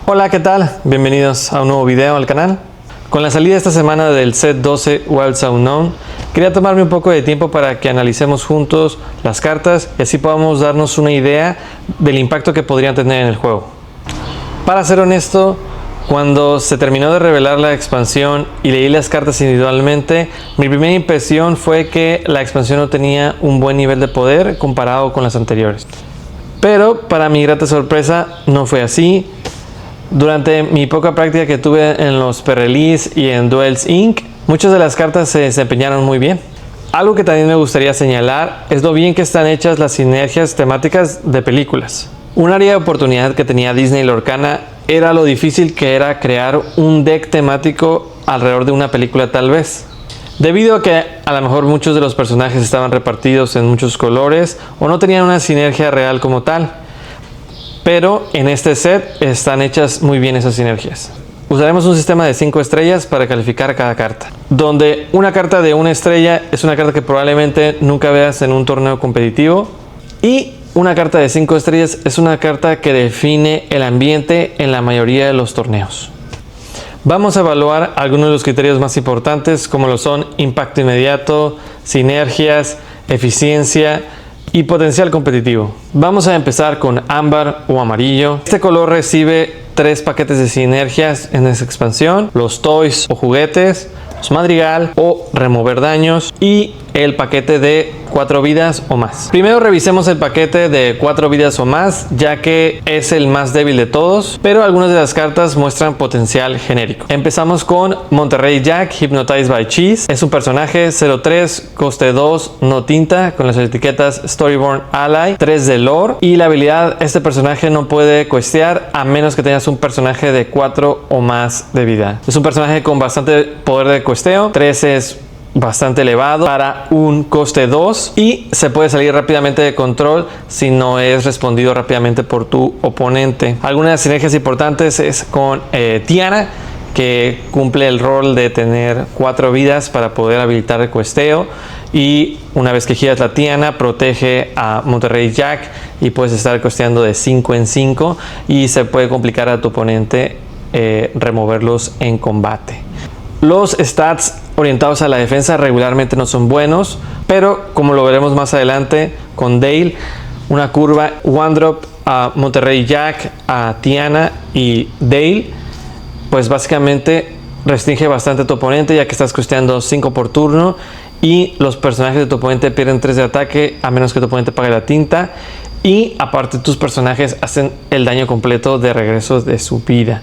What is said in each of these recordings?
Hola, ¿qué tal? Bienvenidos a un nuevo video al canal. Con la salida esta semana del set 12 Wilds Unknown, quería tomarme un poco de tiempo para que analicemos juntos las cartas y así podamos darnos una idea del impacto que podrían tener en el juego. Para ser honesto, cuando se terminó de revelar la expansión y leí las cartas individualmente, mi primera impresión fue que la expansión no tenía un buen nivel de poder comparado con las anteriores. Pero para mi grata sorpresa no fue así. Durante mi poca práctica que tuve en los pre-release y en Duels Inc., muchas de las cartas se desempeñaron muy bien. Algo que también me gustaría señalar es lo bien que están hechas las sinergias temáticas de películas. Un área de oportunidad que tenía Disney Lorcana era lo difícil que era crear un deck temático alrededor de una película tal vez. Debido a que a lo mejor muchos de los personajes estaban repartidos en muchos colores o no tenían una sinergia real como tal. Pero en este set están hechas muy bien esas sinergias. Usaremos un sistema de 5 estrellas para calificar cada carta, donde una carta de 1 estrella es una carta que probablemente nunca veas en un torneo competitivo y una carta de 5 estrellas es una carta que define el ambiente en la mayoría de los torneos. Vamos a evaluar algunos de los criterios más importantes, como lo son impacto inmediato, sinergias, eficiencia y potencial competitivo. Vamos a empezar con ámbar o amarillo. Este color recibe 3 paquetes de sinergias en esta expansión: los toys o juguetes, los madrigal o remover daños y el paquete de 4 vidas o más. Primero revisemos el paquete de 4 vidas o más, ya que es el más débil de todos, pero algunas de las cartas muestran potencial genérico. Empezamos con Monterrey Jack, Hypnotized by Cheese. Es un personaje 0-3, coste 2, no tinta, con las etiquetas Storyborn Ally, 3 de lore, y la habilidad: este personaje no puede costear a menos que tengas un personaje de 4 o más de vida. Es un personaje con bastante poder de cuesteo, 3 es bastante elevado para un coste 2 y se puede salir rápidamente de control si no es respondido rápidamente por tu oponente. Algunas sinergias importantes es con Tiana, que cumple el rol de tener 4 vidas para poder habilitar el cuesteo, y una vez que giras la Tiana protege a Monterrey Jack y puedes estar costeando de 5 en 5 y se puede complicar a tu oponente removerlos en combate. Los stats orientados a la defensa regularmente no son buenos, pero como lo veremos más adelante con Dale, una curva one drop a Monterrey Jack, a Tiana y Dale, pues básicamente restringe bastante a tu oponente, ya que estás costeando 5 por turno y los personajes de tu oponente pierden 3 de ataque a menos que tu oponente pague la tinta, y aparte tus personajes hacen el daño completo de regreso de su vida.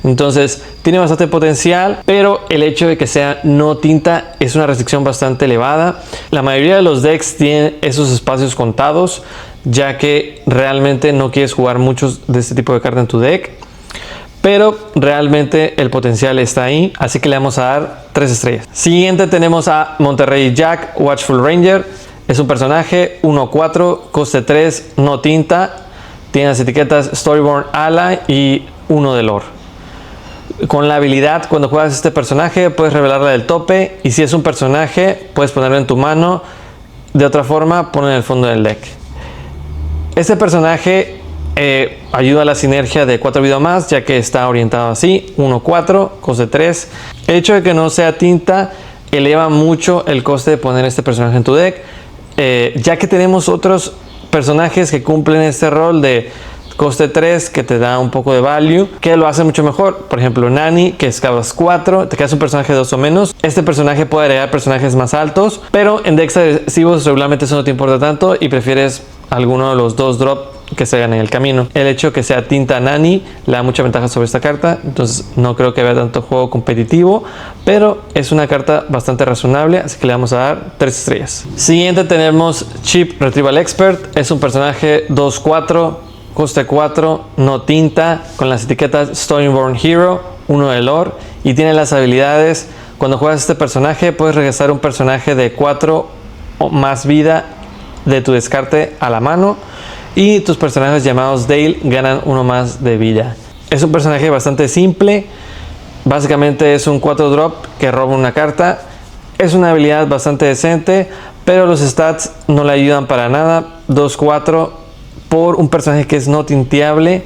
Entonces tiene bastante potencial, pero el hecho de que sea no tinta es una restricción bastante elevada. La mayoría de los decks tienen esos espacios contados, ya que realmente no quieres jugar muchos de este tipo de cartas en tu deck, pero realmente el potencial está ahí, así que le vamos a dar 3 estrellas. Siguiente tenemos a Monterrey Jack, Watchful Ranger. Es un personaje 1-4, coste 3, no tinta, tiene las etiquetas Storyborn Ally y 1 de lore. Con la habilidad, cuando juegas este personaje puedes revelarla del tope, y si es un personaje puedes ponerlo en tu mano, de otra forma ponlo en el fondo del deck. Este personaje ayuda a la sinergia de 4 vidas más, ya que está orientado así: 1-4, coste 3. El hecho de que no sea tinta eleva mucho el coste de poner este personaje en tu deck, ya que tenemos otros personajes que cumplen este rol de coste 3 que te da un poco de value, que lo hace mucho mejor. Por ejemplo, Nani, que escabas 4, te quedas un personaje de 2 o menos. Este personaje puede agregar personajes más altos, pero en decks agresivos regularmente eso no te importa tanto y prefieres alguno de los 2 drop que se hagan en el camino. El hecho que sea tinta Nani le da mucha ventaja sobre esta carta, entonces no creo que vea tanto juego competitivo, pero es una carta bastante razonable, así que le vamos a dar 3 estrellas. Siguiente tenemos Chip Retrieval Expert. Es un personaje 2-4, coste 4, no tinta, con las etiquetas Storyborn Hero, 1 de lore, y tiene las habilidades: cuando juegas este personaje puedes regresar un personaje de 4 o más vida de tu descarte a la mano, y tus personajes llamados Dale ganan 1 más de vida. Es un personaje bastante simple, básicamente es un 4 drop que roba una carta. Es una habilidad bastante decente, pero los stats no le ayudan para nada. 2-4 por un personaje que es no tinteable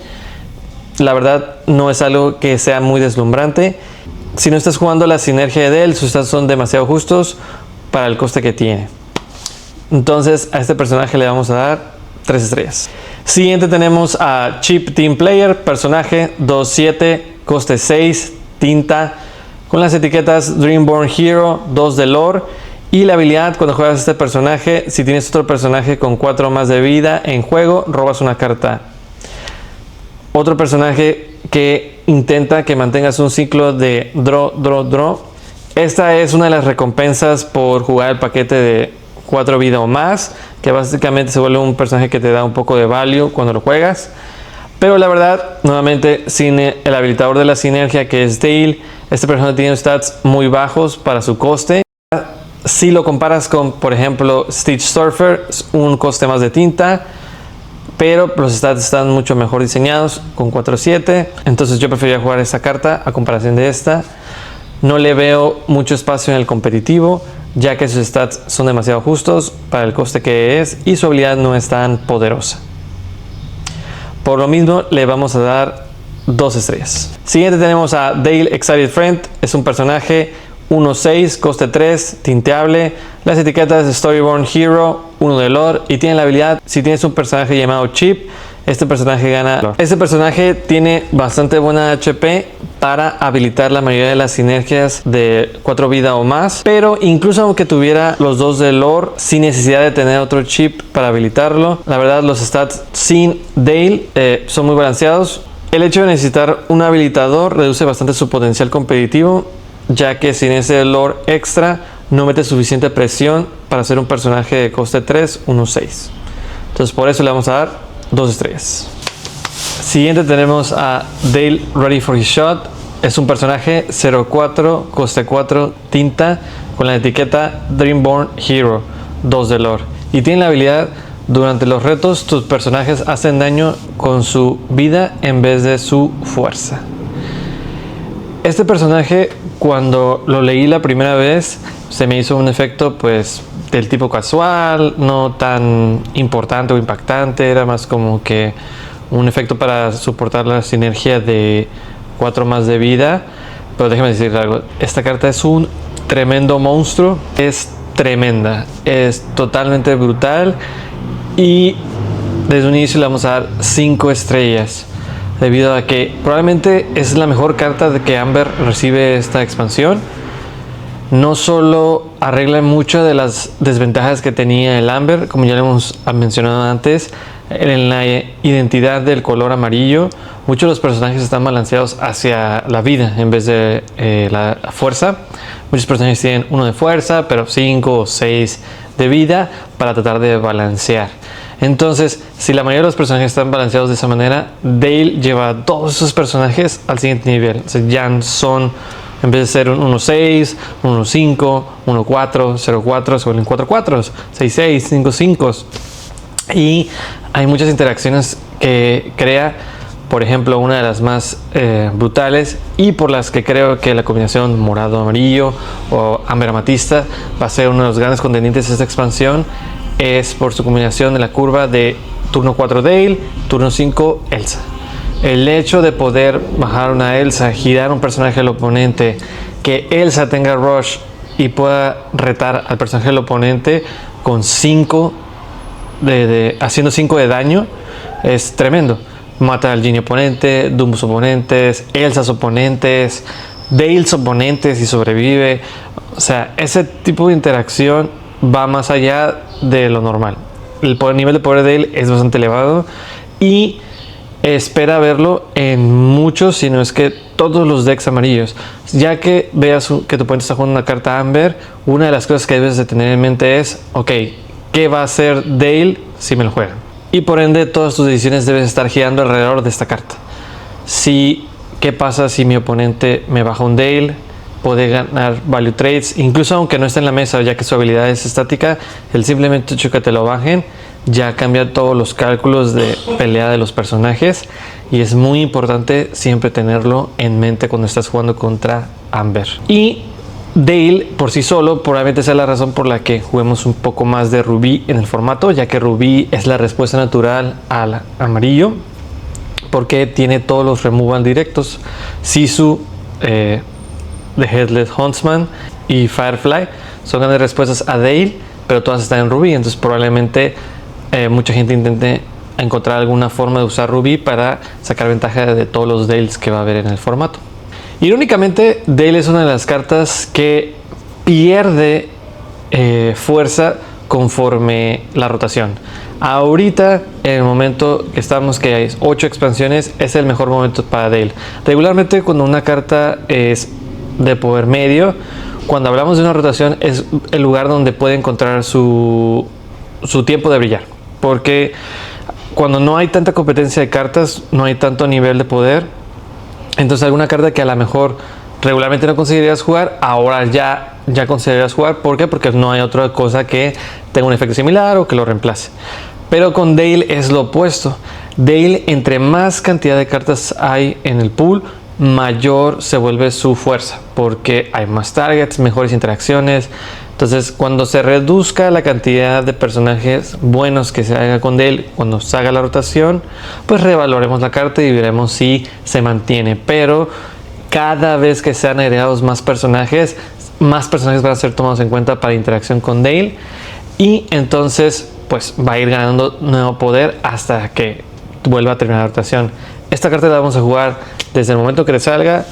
la verdad no es algo que sea muy deslumbrante. Si no estás jugando la sinergia de Dale, sus stats son demasiado justos para el coste que tiene. Entonces a este personaje le vamos a dar 3 estrellas. Siguiente tenemos a Chip Team Player, personaje 2/7, coste 6, tinta, con las etiquetas Dreamborn Hero, 2 de lore. Y la habilidad, cuando juegas este personaje, si tienes otro personaje con 4 más de vida en juego, robas una carta. Otro personaje que intenta que mantengas un ciclo de draw. Esta es una de las recompensas por jugar el paquete de 4 vida o más, que básicamente se vuelve un personaje que te da un poco de value cuando lo juegas. Pero la verdad, nuevamente, sin el habilitador de la sinergia que es Dale, este personaje tiene stats muy bajos para su coste. Si lo comparas con, por ejemplo, Stitch Surfer, un coste más de tinta, pero los stats están mucho mejor diseñados con 4/7. Entonces yo preferiría jugar esta carta a comparación de esta. No le veo mucho espacio en el competitivo, ya que sus stats son demasiado justos para el coste que es y su habilidad no es tan poderosa. Por lo mismo le vamos a dar 2 estrellas. Siguiente tenemos a Dale Excited Friend. Es un personaje 1/6, coste 3, tinteable. Las etiquetas de Storyborn Hero, 1 de lore, y tiene la habilidad, si tienes un personaje llamado Chip, este personaje gana lore. Este personaje tiene bastante buena HP para habilitar la mayoría de las sinergias de 4 vida o más, pero incluso aunque tuviera los 2 de lore, sin necesidad de tener otro chip para habilitarlo, la verdad los stats sin Dale son muy balanceados. El hecho de necesitar un habilitador reduce bastante su potencial competitivo, ya que sin ese lore extra no mete suficiente presión para ser un personaje de coste 3, 1/6. Entonces por eso le vamos a dar 2 estrellas. Siguiente tenemos a Dale Ready for His Shot. Es un personaje 0/4, coste 4, tinta, con la etiqueta Dreamborn Hero, 2 de lore. Y tiene la habilidad, durante los retos tus personajes hacen daño con su vida en vez de su fuerza. Este personaje, cuando lo leí la primera vez, se me hizo un efecto pues del tipo casual, no tan importante o impactante, era más como que un efecto para soportar la sinergia de 4 más de vida. Pero déjame decir algo, esta carta es un tremendo monstruo, es tremenda, es totalmente brutal y desde un inicio le vamos a dar 5 estrellas. Debido a que probablemente es la mejor carta de que Amber recibe esta expansión. No solo arregla muchas de las desventajas que tenía el Amber, como ya lo hemos mencionado antes, en la identidad del color amarillo, muchos de los personajes están balanceados hacia la vida en vez de la fuerza. Muchos personajes tienen 1 de fuerza, pero 5 o 6 de vida para tratar de balancear. Entonces, si la mayoría de los personajes están balanceados de esa manera, Dale lleva a todos esos personajes al siguiente nivel. O sea, ya son, en vez de ser un 1/6, un 1/5, 1/4, 0/4, se vuelven 4/4, 6/6, 5/5. Y hay muchas interacciones que crea. Por ejemplo, una de las más brutales y por las que creo que la combinación morado-amarillo o amber-amatista va a ser uno de los grandes contendientes de esta expansión, es por su combinación de la curva de turno 4 Dale, turno 5 Elsa. El hecho de poder bajar una Elsa, girar un personaje al oponente, que Elsa tenga rush y pueda retar al personaje del oponente con 5 haciendo 5 de daño, es tremendo. Mata al Genie oponente, Dumbos oponentes, Elsas oponentes, Dales oponentes y sobrevive. O sea, ese tipo de interacción va más allá de lo normal. El nivel de poder de Dale es bastante elevado y espera verlo en muchos, si no es que todos los decks amarillos. Ya que veas que tu oponente está jugando una carta Amber, una de las cosas que debes de tener en mente es, ok, ¿qué va a hacer Dale si me lo juega? Y por ende todas tus decisiones deben estar girando alrededor de esta carta. ¿Qué pasa si mi oponente me baja un Dale? Puede ganar value trades, incluso aunque no esté en la mesa, ya que su habilidad es estática. El simplemente hecho que te lo bajen ya cambia todos los cálculos de pelea de los personajes, y es muy importante siempre tenerlo en mente cuando estás jugando contra Amber. Y Dale por sí solo probablemente sea la razón por la que juguemos un poco más de Rubí en el formato, ya que Rubí es la respuesta natural al amarillo. porque tiene todos los removal directos. Sisu, The Headless Huntsman y Firefly son grandes respuestas a Dale, pero todas están en Ruby, entonces probablemente mucha gente intente encontrar alguna forma de usar Ruby para sacar ventaja de todos los Dales que va a haber en el formato. Irónicamente, Dale es una de las cartas que pierde fuerza conforme la rotación. Ahorita, en el momento que estamos, que hay 8 expansiones, es el mejor momento para Dale. Regularmente, cuando una carta es de poder medio, cuando hablamos de una rotación, es el lugar donde puede encontrar su tiempo de brillar. Porque cuando no hay tanta competencia de cartas, no hay tanto nivel de poder, entonces alguna carta que a lo mejor regularmente no considerarías jugar, ahora ya considerarías jugar. ¿Por qué? Porque no hay otra cosa que tenga un efecto similar o que lo reemplace. Pero con Dale es lo opuesto. Dale, entre más cantidad de cartas hay en el pool, mayor se vuelve su fuerza, porque hay más targets, mejores interacciones. Entonces, cuando se reduzca la cantidad de personajes buenos que se haga con Dale, cuando se haga la rotación, pues revaloremos la carta y veremos si se mantiene. Pero cada vez que sean agregados más personajes van a ser tomados en cuenta para interacción con Dale, y entonces pues va a ir ganando nuevo poder hasta que vuelva a terminar la rotación. Esta carta la vamos a jugar desde el momento que le salga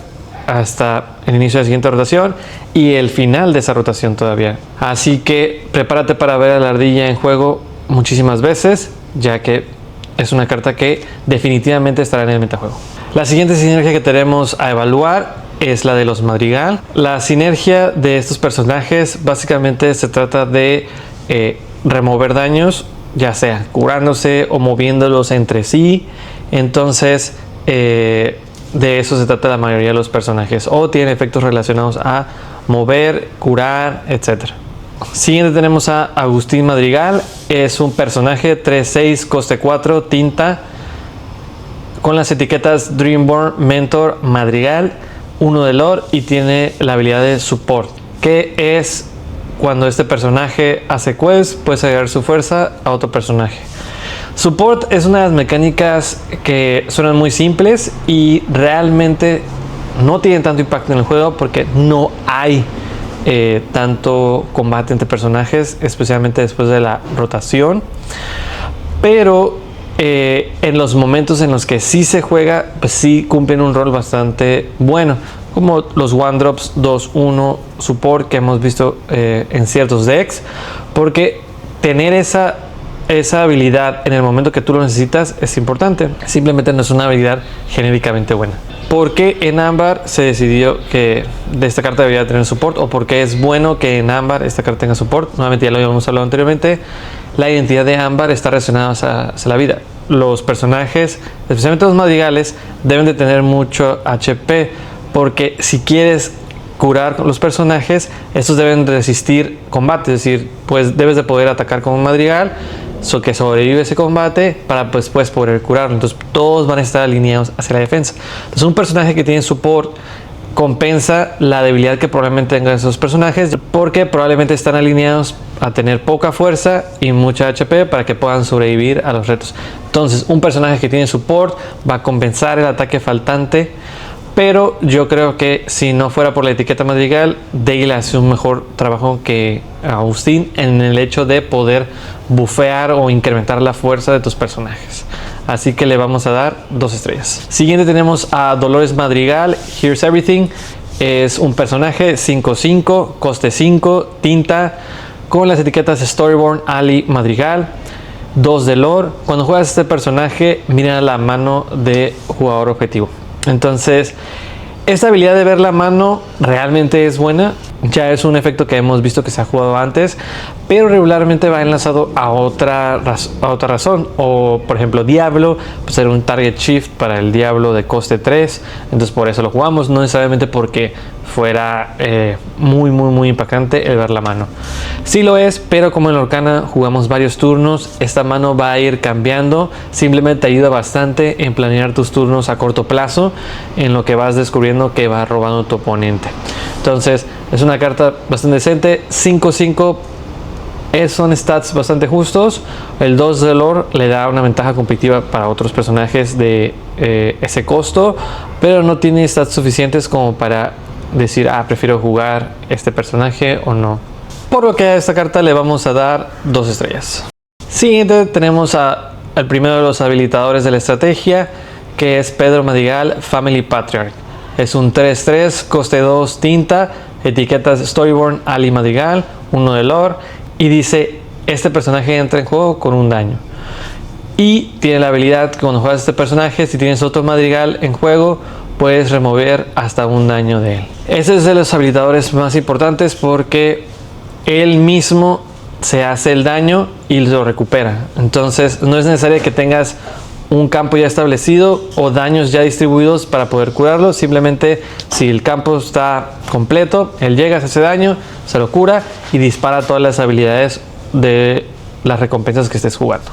hasta el inicio de la siguiente rotación y el final de esa rotación todavía. Así que prepárate para ver a la ardilla en juego muchísimas veces, ya que es una carta que definitivamente estará en el metajuego. La siguiente sinergia que tenemos a evaluar es la de los Madrigal. La sinergia de estos personajes básicamente se trata de remover daños, ya sea curándose o moviéndolos entre sí. Entonces de eso se trata la mayoría de los personajes, o tienen efectos relacionados a mover, curar, etc. Siguiente tenemos a Agustín Madrigal. Es un personaje 3/6, coste 4, tinta, con las etiquetas Dreamborn, Mentor, Madrigal, 1 de lore, y tiene la habilidad de Support, que es cuando este personaje hace quest, puedes agregar su fuerza a otro personaje. Support es una de las mecánicas que suenan muy simples y realmente no tienen tanto impacto en el juego porque no hay tanto combate entre personajes, especialmente después de la rotación. Pero en los momentos en los que sí se juega, pues sí cumplen un rol bastante bueno, como los One Drops 2/1 Support que hemos visto en ciertos decks, porque tener esa habilidad en el momento que tú lo necesitas es importante. Simplemente no es una habilidad genéricamente buena. ¿Por qué en Ámbar se decidió que de esta carta debería tener support? ¿O por qué es bueno que en Ámbar esta carta tenga support? Nuevamente, ya lo habíamos hablado anteriormente. La identidad de Ámbar está relacionada hacia la vida. Los personajes, especialmente los madrigales, deben de tener mucho HP, porque si quieres curar con los personajes, estos deben resistir combate, es decir, pues debes de poder atacar con un madrigal que sobrevive ese combate para pues poder curarlo. Entonces todos van a estar alineados hacia la defensa. Entonces un personaje que tiene support compensa la debilidad que probablemente tengan esos personajes, porque probablemente están alineados a tener poca fuerza y mucha HP para que puedan sobrevivir a los retos. Entonces un personaje que tiene support va a compensar el ataque faltante. Pero yo creo que si no fuera por la etiqueta madrigal, Dale hace un mejor trabajo que Agustín en el hecho de poder bufear o incrementar la fuerza de tus personajes. Así que le vamos a dar 2 estrellas. Siguiente tenemos a Dolores Madrigal. Here's Everything. Es un personaje 5/5, coste 5, tinta, con las etiquetas Storyborn, Ali, Madrigal. 2 de lore. Cuando juegas este personaje, mira la mano de jugador objetivo. Entonces, esta habilidad de ver la mano realmente es buena. Ya es un efecto que hemos visto que se ha jugado antes, pero regularmente va enlazado a otra razón. O por ejemplo, Diablo, pues era un target shift para el Diablo de coste 3. Entonces por eso lo jugamos, no necesariamente porque fuera muy impactante el ver la mano. Sí lo es, pero como en Lorcana jugamos varios turnos, esta mano va a ir cambiando. Simplemente te ayuda bastante en planear tus turnos a corto plazo, en lo que vas descubriendo que va robando tu oponente. Entonces es una carta bastante decente. 5/5 son stats bastante justos. El 2 de lore le da una ventaja competitiva para otros personajes de ese costo, pero no tiene stats suficientes como para decir, prefiero jugar este personaje o no. Por lo que a esta carta le vamos a dar 2 estrellas. Siguiente tenemos al primero de los habilitadores de la estrategia, que es Pedro Madrigal, Family Patriarch. Es un 3-3, coste 2, tinta, etiquetas Storyborn, Ali Madrigal, 1 de lore, y dice, este personaje entra en juego con un daño. Y tiene la habilidad que cuando juegas este personaje, si tienes otro Madrigal en juego, puedes remover hasta un daño de él. Ese es de los habilitadores más importantes porque él mismo se hace el daño y lo recupera. Entonces no es necesario que tengas un campo ya establecido o daños ya distribuidos para poder curarlo. Simplemente si el campo está completo, él llega, se hace daño, se lo cura y dispara todas las habilidades de las recompensas que estés jugando.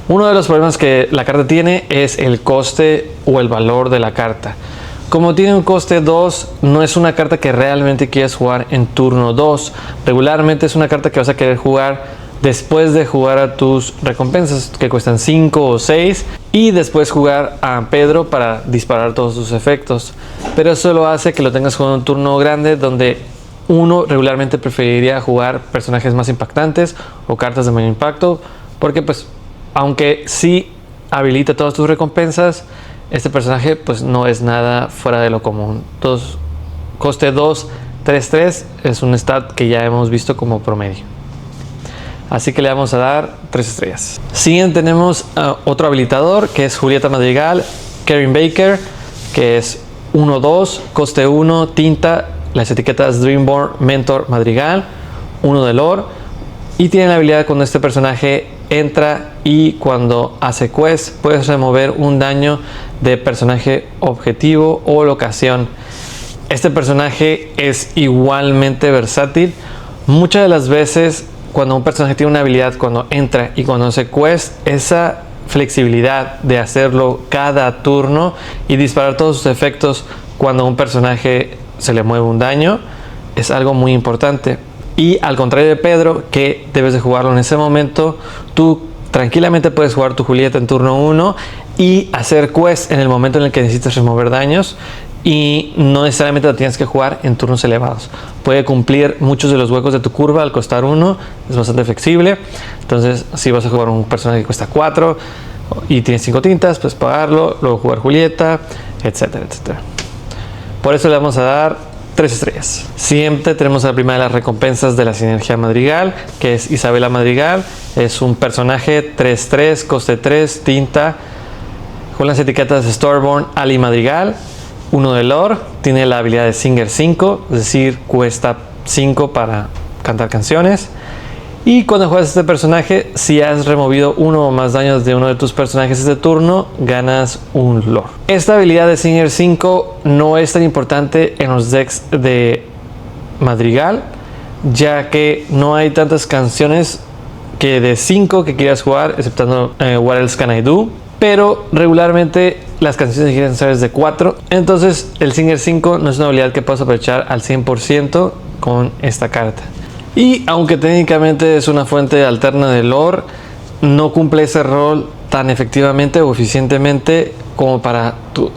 Uno de los problemas que la carta tiene es el coste o el valor de la carta. Como tiene un coste 2, no es una carta que realmente quieres jugar en turno 2. Regularmente es una carta que vas a querer jugar después de jugar a tus recompensas, que cuestan 5 o 6, y después jugar a Pedro para disparar todos sus efectos. Pero eso lo hace que lo tengas jugando en un turno grande, donde uno regularmente preferiría jugar personajes más impactantes o cartas de mayor impacto, porque pues aunque sí habilita todas tus recompensas, este personaje pues no es nada fuera de lo común. Coste 2, 3-3 es un stat que ya hemos visto como promedio. Así que le vamos a dar 3 estrellas. Siguiente tenemos otro habilitador, que es Julieta Madrigal, Karen Baker, que es 1-2, coste 1, tinta, las etiquetas Dreamborn, Mentor, Madrigal, 1 de lore. Y tiene la habilidad cuando este personaje entra y cuando hace quest, puedes remover un daño de personaje objetivo o locación. Este personaje es igualmente versátil. Muchas de las veces cuando un personaje tiene una habilidad, cuando entra y cuando hace quest, esa flexibilidad de hacerlo cada turno y disparar todos sus efectos cuando a un personaje se le mueve un daño es algo muy importante. Y al contrario de Pedro, que debes de jugarlo en ese momento, tú tranquilamente puedes jugar tu Julieta en turno 1 y hacer quest en el momento en el que necesitas remover daños, y no necesariamente lo tienes que jugar en turnos elevados. Puede cumplir muchos de los huecos de tu curva al costar 1, es bastante flexible. Entonces si vas a jugar un personaje que cuesta 4 y tienes 5 tintas, puedes pagarlo, luego jugar Julieta, etcétera, etcétera. Por eso le vamos a dar 3 estrellas. Siempre tenemos la primera de las recompensas de la sinergia Madrigal, que es Isabela Madrigal. Es un personaje 3-3, coste 3, tinta, con las etiquetas de Storyborn, Ali Madrigal, 1 de lore. Tiene la habilidad de Singer 5, es decir, cuesta 5 para cantar canciones. Y cuando juegas este personaje, si has removido uno o más daños de uno de tus personajes este turno, ganas un lore. Esta habilidad de Singer 5 no es tan importante en los decks de Madrigal, ya que no hay tantas canciones que de 5 que quieras jugar, exceptando What Else Can I Do. Pero regularmente las canciones quieren ser de 4. Entonces el Singer 5 no es una habilidad que puedas aprovechar al 100% con esta carta. Y aunque técnicamente es una fuente alterna de lore, no cumple ese rol tan efectivamente o eficientemente como para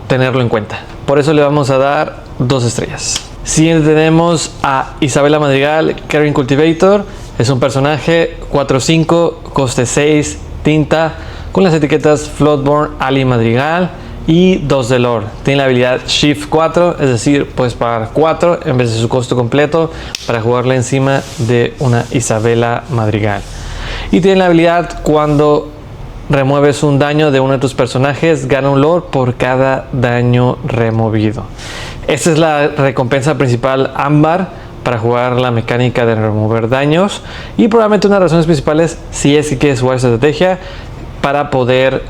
tenerlo en cuenta. Por eso le vamos a dar 2 estrellas. Siguiente tenemos a Isabela Madrigal, Karen Cultivator. Es un personaje 4-5, coste 6, tinta, con las etiquetas Floodborn, Ali Madrigal y 2 de lore. Tiene la habilidad Shift 4, es decir, puedes pagar 4 en vez de su costo completo para jugarla encima de una Isabela Madrigal. Y tiene la habilidad cuando remueves un daño de uno de tus personajes, gana un lore por cada daño removido. Esta es la recompensa principal ámbar para jugar la mecánica de remover daños, y probablemente una de las razones principales si es que quieres jugar esta estrategia para poder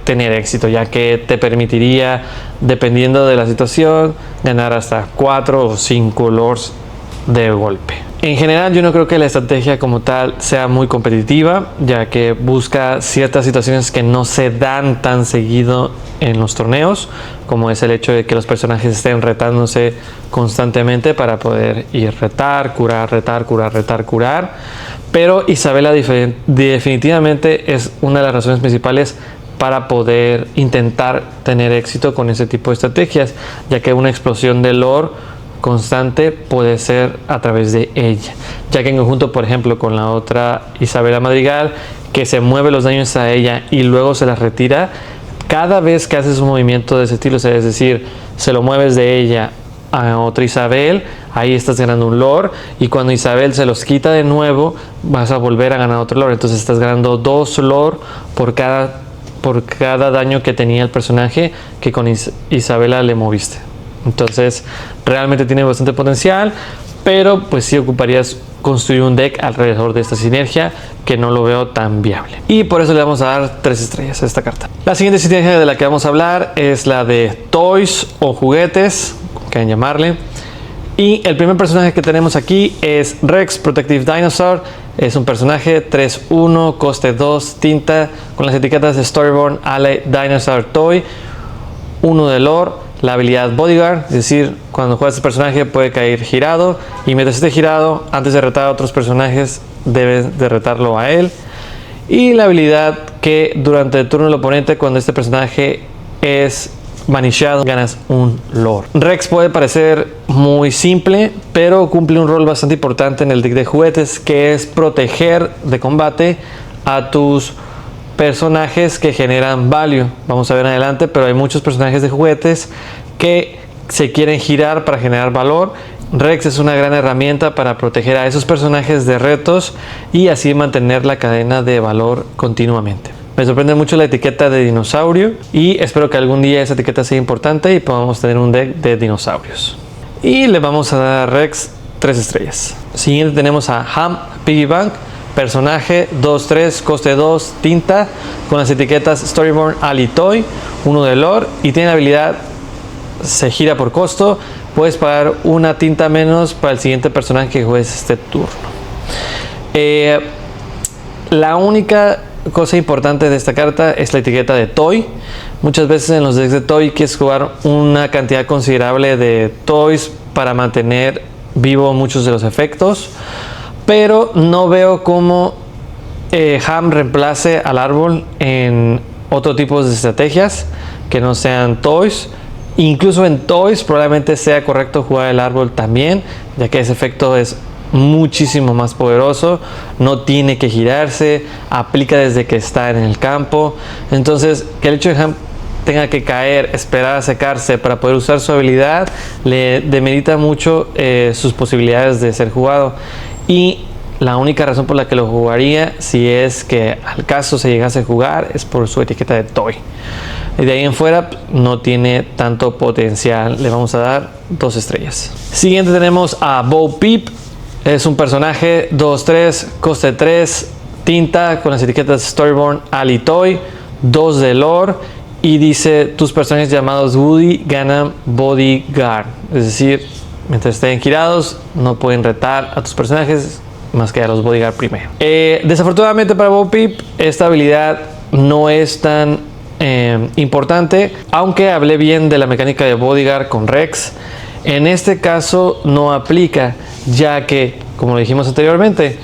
tener éxito, ya que te permitiría, dependiendo de la situación, ganar hasta 4 o 5 lores de golpe. En general, yo no creo que la estrategia como tal sea muy competitiva, ya que busca ciertas situaciones que no se dan tan seguido en los torneos, como es el hecho de que los personajes estén retándose constantemente para poder ir retar, curar, retar, curar, retar, curar. Pero Isabela definitivamente es una de las razones principales para poder intentar tener éxito con ese tipo de estrategias, ya que una explosión de lore constante puede ser a través de ella, ya que en conjunto, por ejemplo, con la otra Isabela Madrigal, que se mueve los daños a ella y luego se las retira, cada vez que haces un movimiento de ese estilo, o sea, es decir, se lo mueves de ella a otra Isabel, ahí estás ganando un lore, y cuando Isabel se los quita de nuevo, vas a volver a ganar otro lore, entonces estás ganando 2 lore por cada daño que tenía el personaje que con Isabela le moviste. Entonces realmente tiene bastante potencial, pero pues sí ocuparías construir un deck alrededor de esta sinergia, que no lo veo tan viable, y por eso le vamos a dar 3 estrellas a esta carta. La siguiente sinergia de la que vamos a hablar es la de toys o juguetes, como quieran llamarle. Y el primer personaje que tenemos aquí es Rex Protective Dinosaur. Es un personaje 3-1, coste 2, tinta, con las etiquetas de Storyborn, Ally, Dinosaur, Toy, 1 de lore, la habilidad Bodyguard, es decir, cuando juegas este personaje puede caer girado, y mientras esté girado, antes de retar a otros personajes, debes de retarlo a él. Y la habilidad que durante el turno del oponente, cuando este personaje es vanishado, ganas un lore. Rex puede parecer muy simple, pero cumple un rol bastante importante en el deck de juguetes, que es proteger de combate a tus personajes que generan value. Vamos a ver en adelante, pero hay muchos personajes de juguetes que se quieren girar para generar valor. Rex es una gran herramienta para proteger a esos personajes de retos y así mantener la cadena de valor continuamente. Me sorprende mucho la etiqueta de dinosaurio, y espero que algún día esa etiqueta sea importante y podamos tener un deck de dinosaurios. Y le vamos a dar a Rex 3 estrellas. Siguiente tenemos a Ham Piggy Bank. Personaje 2-3, coste 2, tinta, con las etiquetas Storyborn, Ally, Toy, 1 de lore, y tiene la habilidad se gira por costo. Puedes pagar una tinta menos para el siguiente personaje que juegues este turno. La única cosa importante de esta carta es la etiqueta de Toy. Muchas veces en los decks de Toy quieres jugar una cantidad considerable de Toys para mantener vivo muchos de los efectos, pero no veo cómo Ham reemplace al árbol en otro tipo de estrategias que no sean Toys. Incluso en Toys probablemente sea correcto jugar el árbol también, ya que ese efecto es muchísimo más poderoso, no tiene que girarse, aplica desde que está en el campo. Entonces, que el hecho de Ham tenga que caer, esperar a secarse para poder usar su habilidad, le demerita mucho sus posibilidades de ser jugado. Y la única razón por la que lo jugaría, si es que al caso se llegase a jugar, es por su etiqueta de Toy. Y de ahí en fuera no tiene tanto potencial. Le vamos a dar 2 estrellas. Siguiente tenemos a Bo Peep. Es un personaje 2-3, coste 3, tinta, con las etiquetas Storyborn, Ally, Toy, 2 de lore, y dice: tus personajes llamados Woody ganan Bodyguard. Es decir, mientras estén girados no pueden retar a tus personajes más que a los Bodyguard primero. Desafortunadamente para Bo Peep esta habilidad no es tan importante, aunque hablé bien de la mecánica de Bodyguard con Rex. En este caso no aplica, ya que, como lo dijimos anteriormente,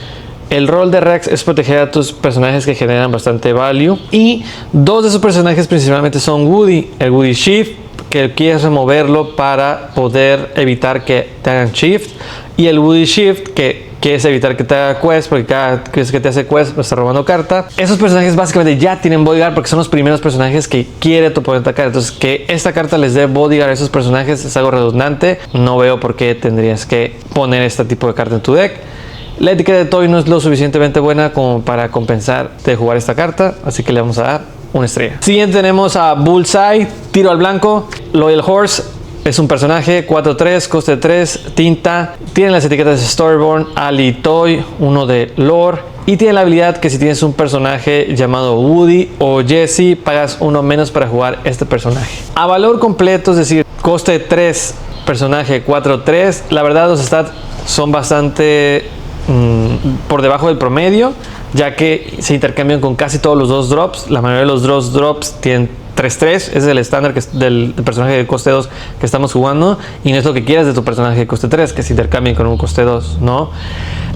el rol de Rex es proteger a tus personajes que generan bastante value, y 2 de esos personajes principalmente son Woody, el Woody Shift, que quieres removerlo para poder evitar que te hagan shift, y el Woody Shift, que quieres evitar que te haga quest, porque cada vez que te hace quest está robando carta. Esos personajes básicamente ya tienen Bodyguard porque son los primeros personajes que quiere tu oponente atacar. Entonces, que esta carta les dé Bodyguard a esos personajes es algo redundante. No veo por qué tendrías que poner este tipo de carta en tu deck. La etiqueta de Toy no es lo suficientemente buena como para compensar de jugar esta carta, así que le vamos a dar 1 estrella. Siguiente tenemos a Bullseye, tiro al blanco. Loyal Horse es un personaje 4-3, coste 3, tinta, tiene las etiquetas de Storyborn, Ally, Toy, 1 de lore, y tiene la habilidad que si tienes un personaje llamado Woody o Jesse, pagas 1 menos para jugar este personaje. A valor completo, es decir, coste 3, personaje 4-3, la verdad los stats son bastante por debajo del promedio, ya que se intercambian con casi todos los 2 drops. La mayoría de los 2 drops tienen 3-3, ese es el estándar del personaje de coste 2 que estamos jugando, y no es lo que quieras de tu personaje de coste 3, que se intercambien con un coste 2, ¿no?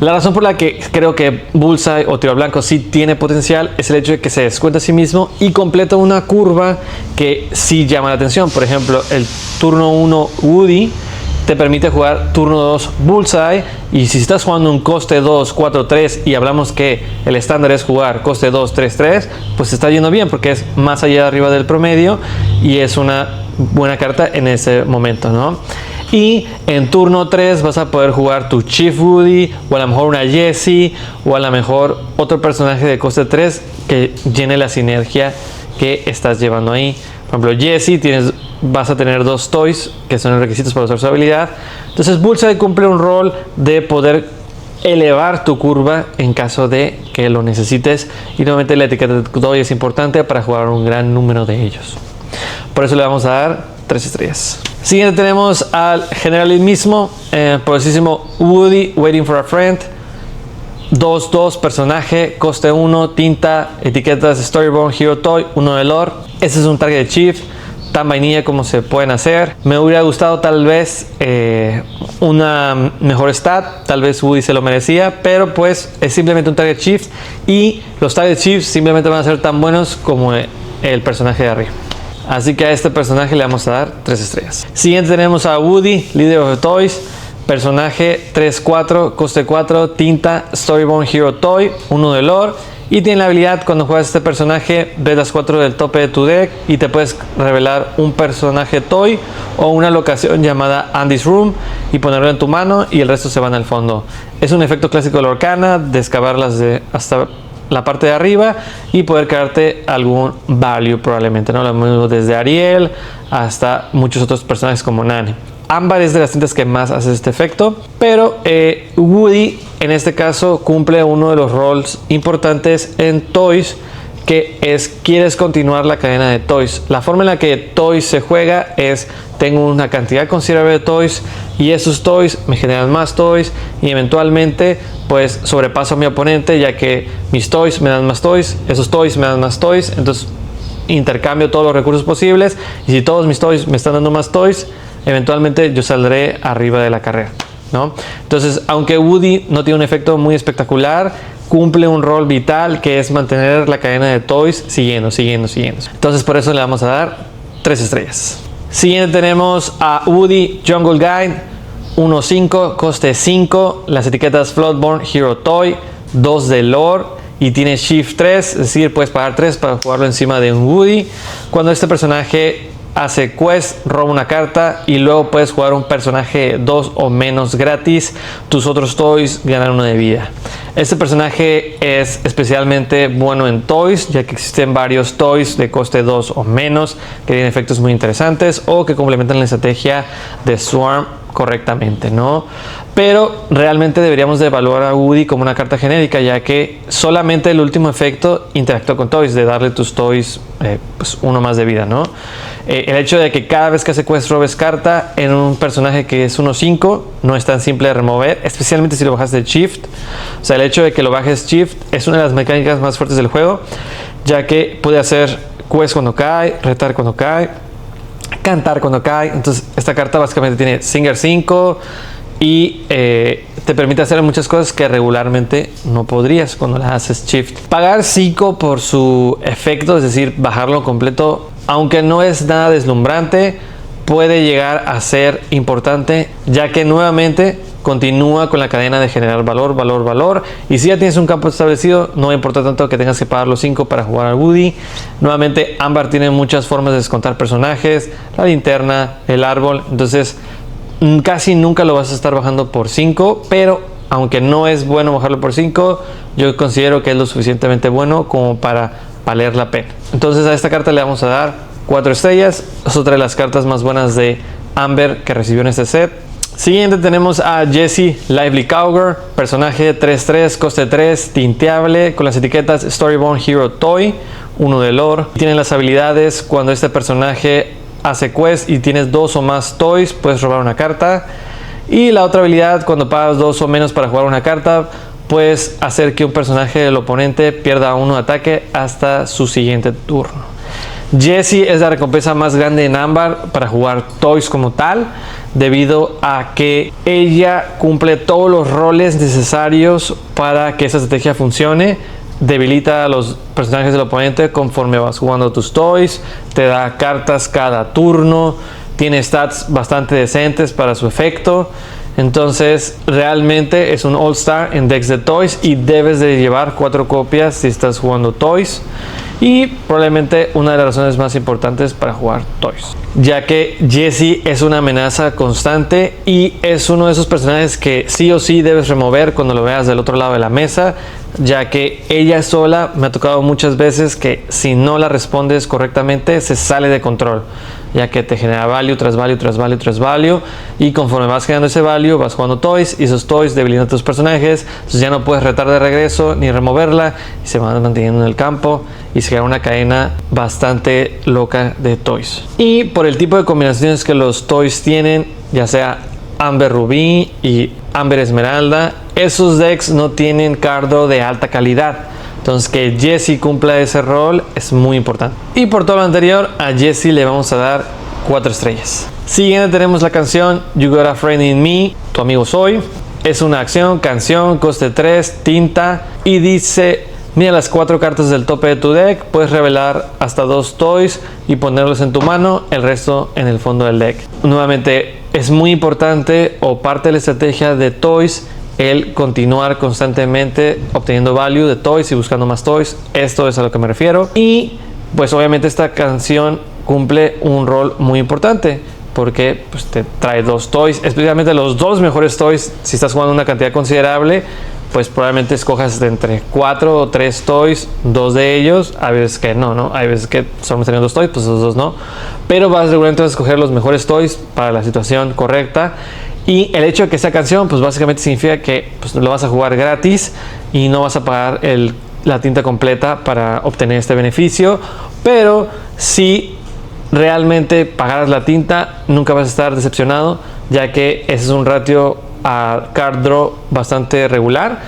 La razón por la que creo que Bullseye o Tiro Blanco sí tiene potencial es el hecho de que se descuenta a sí mismo y completa una curva que sí llama la atención. Por ejemplo, el turno 1 Woody te permite jugar turno 2 Bullseye, y si estás jugando un coste 2, 4, 3 y hablamos que el estándar es jugar coste 2, 3, 3, pues está yendo bien porque es más allá de arriba del promedio y es una buena carta en ese momento, ¿no? Y en turno 3 vas a poder jugar tu Chief Woody, o a lo mejor una Jessie, o a lo mejor otro personaje de coste 3 que llene la sinergia que estás llevando ahí. Por ejemplo, Jessie vas a tener 2 toys que son los requisitos para usar su habilidad. Entonces Bullseye cumple un rol de poder elevar tu curva en caso de que lo necesites, y nuevamente la etiqueta de toy es importante para jugar un gran número de ellos. Por eso le vamos a dar 3 estrellas. Siguiente tenemos al general mismo, poderosísimo Woody, Waiting for a Friend. 2-2 personaje, coste 1, tinta, etiquetas Storyborn, Hero Toy, 1 de lore. Este es un target chief, tan vainilla como se pueden hacer. Me hubiera gustado tal vez una mejor stat, tal vez Woody se lo merecía, pero pues es simplemente un target chief, y los target chiefs simplemente van a ser tan buenos como el personaje de arriba. Así que a este personaje le vamos a dar 3 estrellas. Siguiente tenemos a Woody, Leader of the Toys. Personaje 3-4, coste 4, tinta, Storyborn Hero Toy, 1 de lore. Y tiene la habilidad, cuando juegas este personaje, ves las 4 del tope de tu deck y te puedes revelar un personaje Toy o una locación llamada Andy's Room y ponerlo en tu mano, y el resto se van al fondo. Es un efecto clásico de Lorcana, de excavarlas hasta la parte de arriba y poder crearte algún value probablemente, ¿no? Lo mismo desde Ariel hasta muchos otros personajes como Nani. Ámbar es de las tintas que más hace este efecto, pero Woody en este caso cumple uno de los roles importantes en Toys, que es quieres continuar la cadena de Toys. La forma en la que Toys se juega es: tengo una cantidad considerable de Toys y esos Toys me generan más Toys, y eventualmente pues sobrepaso a mi oponente, ya que mis Toys me dan más Toys, esos Toys me dan más Toys, entonces intercambio todos los recursos posibles, y si todos mis Toys me están dando más Toys, eventualmente yo saldré arriba de la carrera, ¿no? Entonces, aunque Woody no tiene un efecto muy espectacular, cumple un rol vital, que es mantener la cadena de Toys siguiendo. Entonces, por eso le vamos a dar 3 estrellas. Siguiente tenemos a Woody Jungle Guide, 1-5, coste 5, las etiquetas Floodborn Hero Toy, 2 de lore, y tiene Shift 3, es decir, puedes pagar 3 para jugarlo encima de un Woody. Cuando este personaje hace quest, roba una carta y luego puedes jugar un personaje 2 o menos gratis, tus otros Toys ganan 1 de vida. Este personaje es especialmente bueno en Toys, ya que existen varios Toys de coste 2 o menos que tienen efectos muy interesantes o que complementan la estrategia de Swarm correctamente, ¿no? Pero realmente deberíamos de evaluar a Woody como una carta genérica, ya que solamente el último efecto interactúa con Toys, de darle tus Toys pues 1 más de vida, ¿no? El hecho de que cada vez que hace quest robes carta en un personaje que es 1-5 no es tan simple de remover, especialmente si lo bajas de Shift. O sea, el hecho de que lo bajes Shift es una de las mecánicas más fuertes del juego, ya que puede hacer quest cuando cae, retar cuando cae, cantar cuando cae. Entonces esta carta básicamente tiene Singer 5 y te permite hacer muchas cosas que regularmente no podrías cuando las haces Shift. Pagar 5 por su efecto, es decir, bajarlo completo, aunque no es nada deslumbrante, puede llegar a ser importante, ya que nuevamente continúa con la cadena de generar valor, y si ya tienes un campo establecido, no importa tanto que tengas que pagar los 5 para jugar al Woody. Nuevamente, Ámbar tiene muchas formas de descontar personajes, la linterna, el árbol, entonces casi nunca lo vas a estar bajando por 5, pero aunque no es bueno bajarlo por 5, yo considero que es lo suficientemente bueno como para valer la pena. Entonces a esta carta le vamos a dar 4 estrellas. Es otra de las cartas más buenas de Amber que recibió en este set. Siguiente tenemos a Jessie Lively Cowgirl, personaje 3-3, coste 3, tinteable, con las etiquetas Storyborn Hero Toy, 1 de lore. Tiene las habilidades: cuando este personaje hace quest y tienes 2 o más Toys, puedes robar una carta. Y la otra habilidad: cuando pagas 2 o menos para jugar una carta, puedes hacer que un personaje del oponente pierda 1 de ataque hasta su siguiente turno. Jessie es la recompensa más grande en Ámbar para jugar Toys como tal, debido a que ella cumple todos los roles necesarios para que esa estrategia funcione. Debilita a los personajes del oponente conforme vas jugando tus Toys, te da cartas cada turno, tiene stats bastante decentes para su efecto. Entonces realmente es un All-Star en decks de Toys y debes de llevar 4 copias si estás jugando Toys. Y probablemente una de las razones más importantes para jugar Toys, ya que Jessie es una amenaza constante y es uno de esos personajes que sí o sí debes remover cuando lo veas del otro lado de la mesa, ya que ella sola me ha tocado muchas veces que si no la respondes correctamente se sale de control, ya que te genera value tras value tras value tras value, y conforme vas generando ese value vas jugando Toys y esos Toys debilitan a tus personajes, entonces ya no puedes retar de regreso ni removerla y se van manteniendo en el campo y se crea una cadena bastante loca de Toys. Y por el tipo de combinaciones que los Toys tienen, ya sea Amber Rubí y Amber Esmeralda, esos decks no tienen card draw de alta calidad. Entonces que Jessie cumpla ese rol es muy importante. Y por todo lo anterior, a Jessie le vamos a dar 4 estrellas. Siguiente tenemos la canción You Got a Friend in Me, Tu Amigo Soy. Es una canción, coste 3, tinta, y dice: mira las 4 cartas del tope de tu deck, puedes revelar hasta 2 Toys y ponerlos en tu mano, el resto en el fondo del deck. Nuevamente, es muy importante, o parte de la estrategia de Toys, el continuar constantemente obteniendo value de Toys y buscando más Toys. Esto es a lo que me refiero. Y pues obviamente esta canción cumple un rol muy importante, porque pues, te trae 2 Toys, especialmente los 2 mejores Toys. Si estás jugando una cantidad considerable, pues probablemente escojas de entre 4 o 3 Toys, 2 de ellos. Hay veces que no, hay veces que solamente teniendo 2 Toys, pues esos 2 no, pero vas regularmente a escoger los mejores Toys para la situación correcta. Y el hecho de que sea canción, pues básicamente significa que pues, lo vas a jugar gratis y no vas a pagar la tinta completa para obtener este beneficio. Pero si realmente pagaras la tinta, nunca vas a estar decepcionado, ya que ese es un ratio a card draw bastante regular.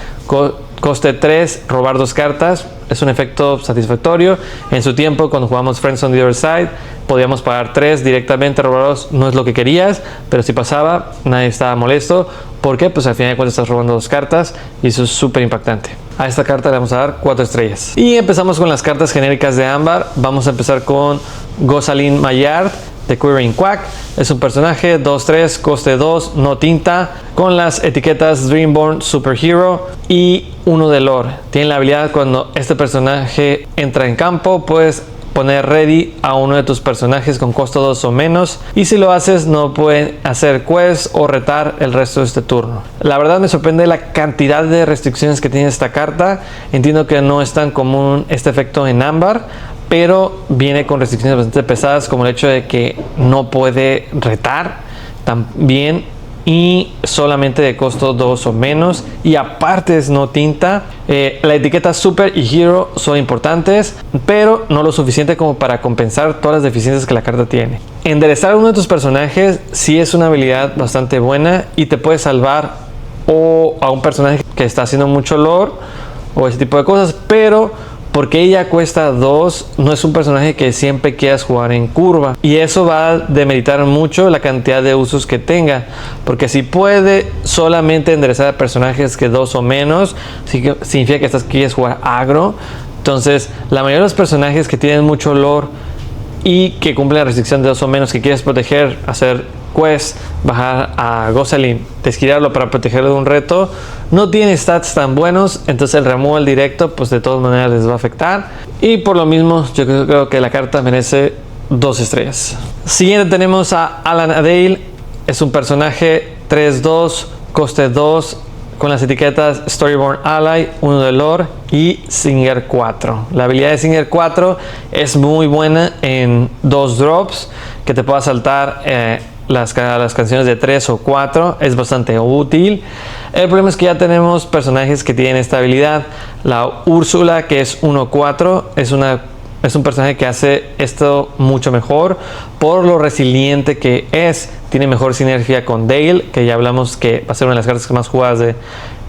Coste 3, robar 2 cartas, es un efecto satisfactorio. En su tiempo, cuando jugamos Friends on the Other Side, podíamos pagar 3 directamente, robar 2 no es lo que querías, pero si pasaba, nadie estaba molesto, porque pues al final de cuentas estás robando 2 cartas y eso es súper impactante. A esta carta le vamos a dar 4 estrellas. Y empezamos con las cartas genéricas de Ámbar. Vamos a empezar con Gosalyn Maillard de Quivering Quack. Es un personaje 2-3, coste 2, no tinta, con las etiquetas Dreamborn Superhero y 1 de lore. Tiene la habilidad: cuando este personaje entra en campo, puedes poner ready a uno de tus personajes con costo 2 o menos, y si lo haces no pueden hacer quests o retar el resto de este turno. La verdad me sorprende la cantidad de restricciones que tiene esta carta. Entiendo que no es tan común este efecto en Ámbar, pero viene con restricciones bastante pesadas, como el hecho de que no puede retar también, y solamente de costo 2 o menos, y aparte es no tinta. La etiqueta Super y Hero son importantes, pero no lo suficiente como para compensar todas las deficiencias que la carta tiene. Enderezar a uno de tus personajes sí es una habilidad bastante buena y te puede salvar o a un personaje que está haciendo mucho lore o ese tipo de cosas, pero porque ella cuesta 2, no es un personaje que siempre quieras jugar en curva, y eso va a demeritar mucho la cantidad de usos que tenga, porque si puede solamente enderezar a personajes que 2 o menos, significa que quieres jugar agro. Entonces la mayoría de los personajes que tienen mucho lore y que cumplen la restricción de 2 o menos, que quieres proteger, hacer quest, bajar a Gosalyn, desquiriarlo para protegerlo de un reto, no tiene stats tan buenos, entonces el removal directo pues de todas maneras les va a afectar, y por lo mismo yo creo que la carta merece 2 estrellas. Siguiente tenemos a Alan Adale. Es un personaje 3-2, coste 2, con las etiquetas Storyborn Ally, 1 de lore y Singer 4. La habilidad de Singer 4 es muy buena en 2 drops, que te pueda saltar las canciones de 3 o 4, es bastante útil. El problema es que ya tenemos personajes que tienen esta habilidad. La Úrsula, que es 1-4, es un personaje que hace esto mucho mejor por lo resiliente que es. Tiene mejor sinergia con Dale, que ya hablamos que va a ser una de las cartas más jugadas de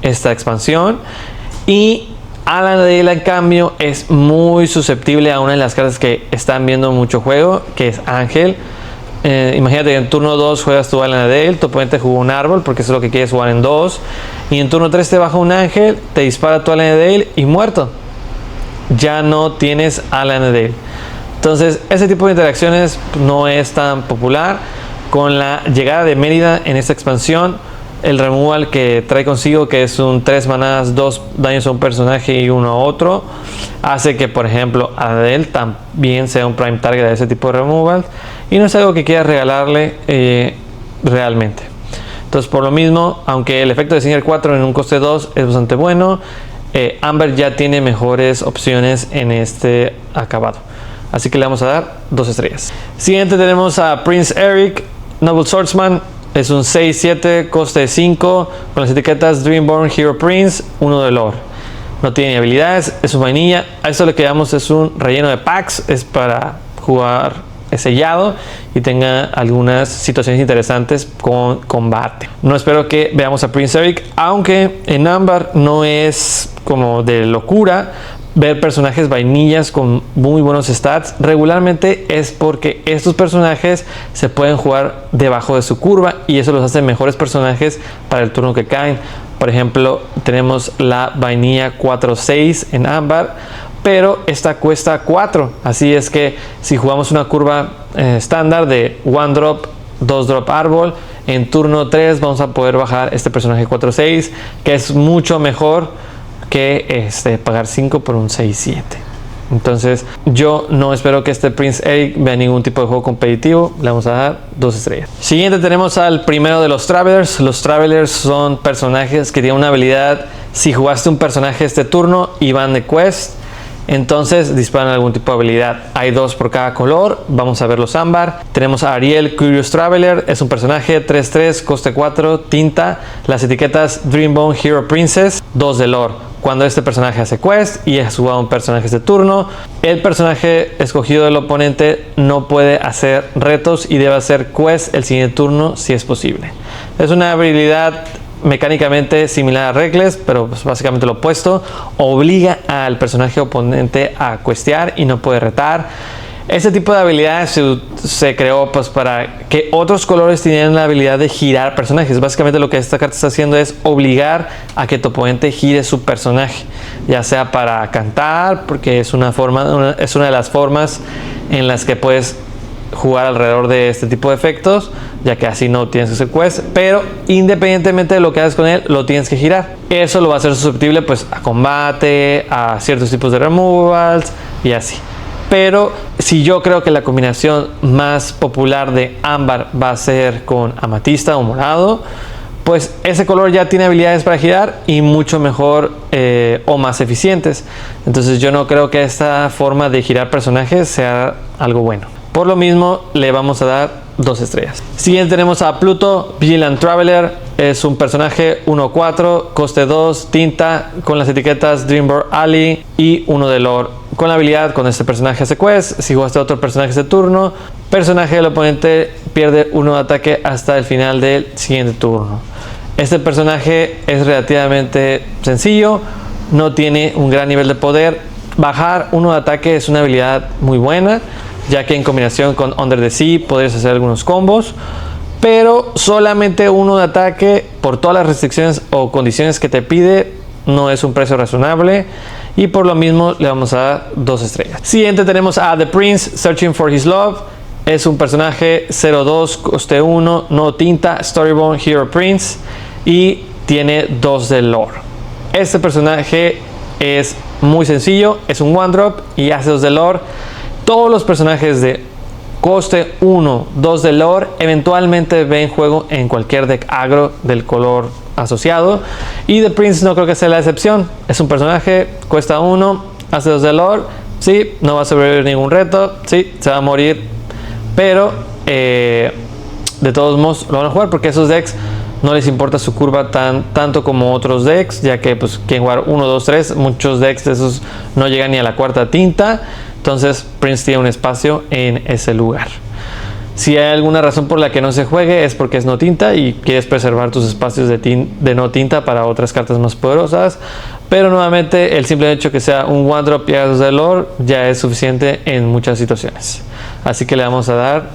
esta expansión. Y Alan Dale, en cambio, es muy susceptible a una de las cartas que están viendo mucho juego, que es Ángel. Imagínate que en turno 2 juegas tu Alan Dale, tu oponente jugó un árbol porque eso es lo que quieres jugar en 2. Y en turno 3 te baja un ángel, te dispara tu Alan Dale y muerto. Ya no tienes Alan Dale. Entonces, ese tipo de interacciones no es tan popular. Con la llegada de Mérida en esta expansión, el removal que trae consigo, que es un 3 manadas, 2 daños a un personaje y 1 a otro, hace que, por ejemplo, Adel también sea un prime target de ese tipo de removal, y no es algo que quieras regalarle realmente. Entonces, por lo mismo, aunque el efecto de Singer 4 en un coste 2 es bastante bueno, Amber ya tiene mejores opciones en este acabado, así que le vamos a dar 2 estrellas. Siguiente tenemos a Prince Eric, Noble Swordsman. Es un 6-7, coste 5, con las etiquetas Dreamborn, Hero Prince, 1 de lore. No tiene ni habilidades, es un vainilla. A esto lo que llamamos es un relleno de packs, es para jugar sellado y tenga algunas situaciones interesantes con combate. No espero que veamos a Prince Eric, aunque en Ámbar no es como de locura ver personajes vainillas con muy buenos stats. Regularmente es porque estos personajes se pueden jugar debajo de su curva y eso los hace mejores personajes para el turno que caen. Por ejemplo, tenemos la vainilla 4-6 en Ámbar, pero esta cuesta 4, así es que si jugamos una curva estándar de 1 drop, 2 drop árbol, en turno 3 vamos a poder bajar este personaje 4-6, que es mucho mejor que pagar 5 por un 6-7. Entonces yo no espero que este Prince Eric vea ningún tipo de juego competitivo. Le vamos a dar 2 estrellas. Siguiente tenemos al primero de los Travelers. Los Travelers son personajes que tienen una habilidad. Si jugaste un personaje este turno y van de quest, entonces disparan algún tipo de habilidad. Hay 2 por cada color. Vamos a ver los ámbar. Tenemos a Ariel, Curious Traveler. Es un personaje 3-3, coste 4, tinta. Las etiquetas Dreambone, Hero Princess, 2 de lore. Cuando este personaje hace quest y es jugado un personaje este turno, el personaje escogido del oponente no puede hacer retos y debe hacer quest el siguiente turno si es posible. Es una habilidad mecánicamente similar a Reckless, pero pues básicamente lo opuesto. Obliga al personaje oponente a questear y no puede retar. Este tipo de habilidades se creó pues para que otros colores tuvieran la habilidad de girar personajes. Básicamente lo que esta carta está haciendo es obligar a que tu oponente gire su personaje, ya sea para cantar, porque es una de las formas en las que puedes jugar alrededor de este tipo de efectos, ya que así no tienes que hacer quest, pero independientemente de lo que hagas con él, lo tienes que girar. Eso lo va a hacer susceptible pues a combate, a ciertos tipos de removals y así. Pero si yo creo que la combinación más popular de ámbar va a ser con amatista o morado, pues ese color ya tiene habilidades para girar y mucho mejor o más eficientes. Entonces yo no creo que esta forma de girar personajes sea algo bueno. Por lo mismo le vamos a dar 2 estrellas. Siguiente tenemos a Pluto, Vigilant Traveler. Es un personaje 1-4, coste 2, tinta, con las etiquetas Dreamborn Alley y 1 de lore. Con la habilidad, con este personaje hace quest. Si jugaste otro personaje de turno, personaje del oponente pierde 1 de ataque hasta el final del siguiente turno. Este personaje es relativamente sencillo, no tiene un gran nivel de poder. Bajar 1 de ataque es una habilidad muy buena, ya que en combinación con Under the Sea podrías hacer algunos combos, pero solamente 1 de ataque por todas las restricciones o condiciones que te pide no es un precio razonable, y por lo mismo le vamos a dar 2 estrellas. Siguiente tenemos a The Prince, Searching for His Love. Es un personaje 0-2, coste 1, no tinta, Storyborn, Hero Prince, y tiene 2 de lore. Este personaje es muy sencillo, es un 1-drop y hace 2 de lore. Todos los personajes de coste 1, 2 de lore eventualmente ven juego en cualquier deck agro del color asociado, y The Prince no creo que sea la excepción. Es un personaje, cuesta 1, hace 2 de lore, sí, no va a sobrevivir ningún reto, sí, se va a morir, pero de todos modos lo van a jugar porque esos decks no les importa su curva tanto como otros decks, ya que pues quieren jugar 1, 2, 3, muchos decks de esos no llegan ni a la cuarta tinta. Entonces Prince tiene un espacio en ese lugar. Si hay alguna razón por la que no se juegue, es porque es no tinta y quieres preservar tus espacios de no tinta para otras cartas más poderosas. pero nuevamente el simple hecho que sea un one drop y haga 2 de lore ya es suficiente en muchas situaciones. Así que le vamos a dar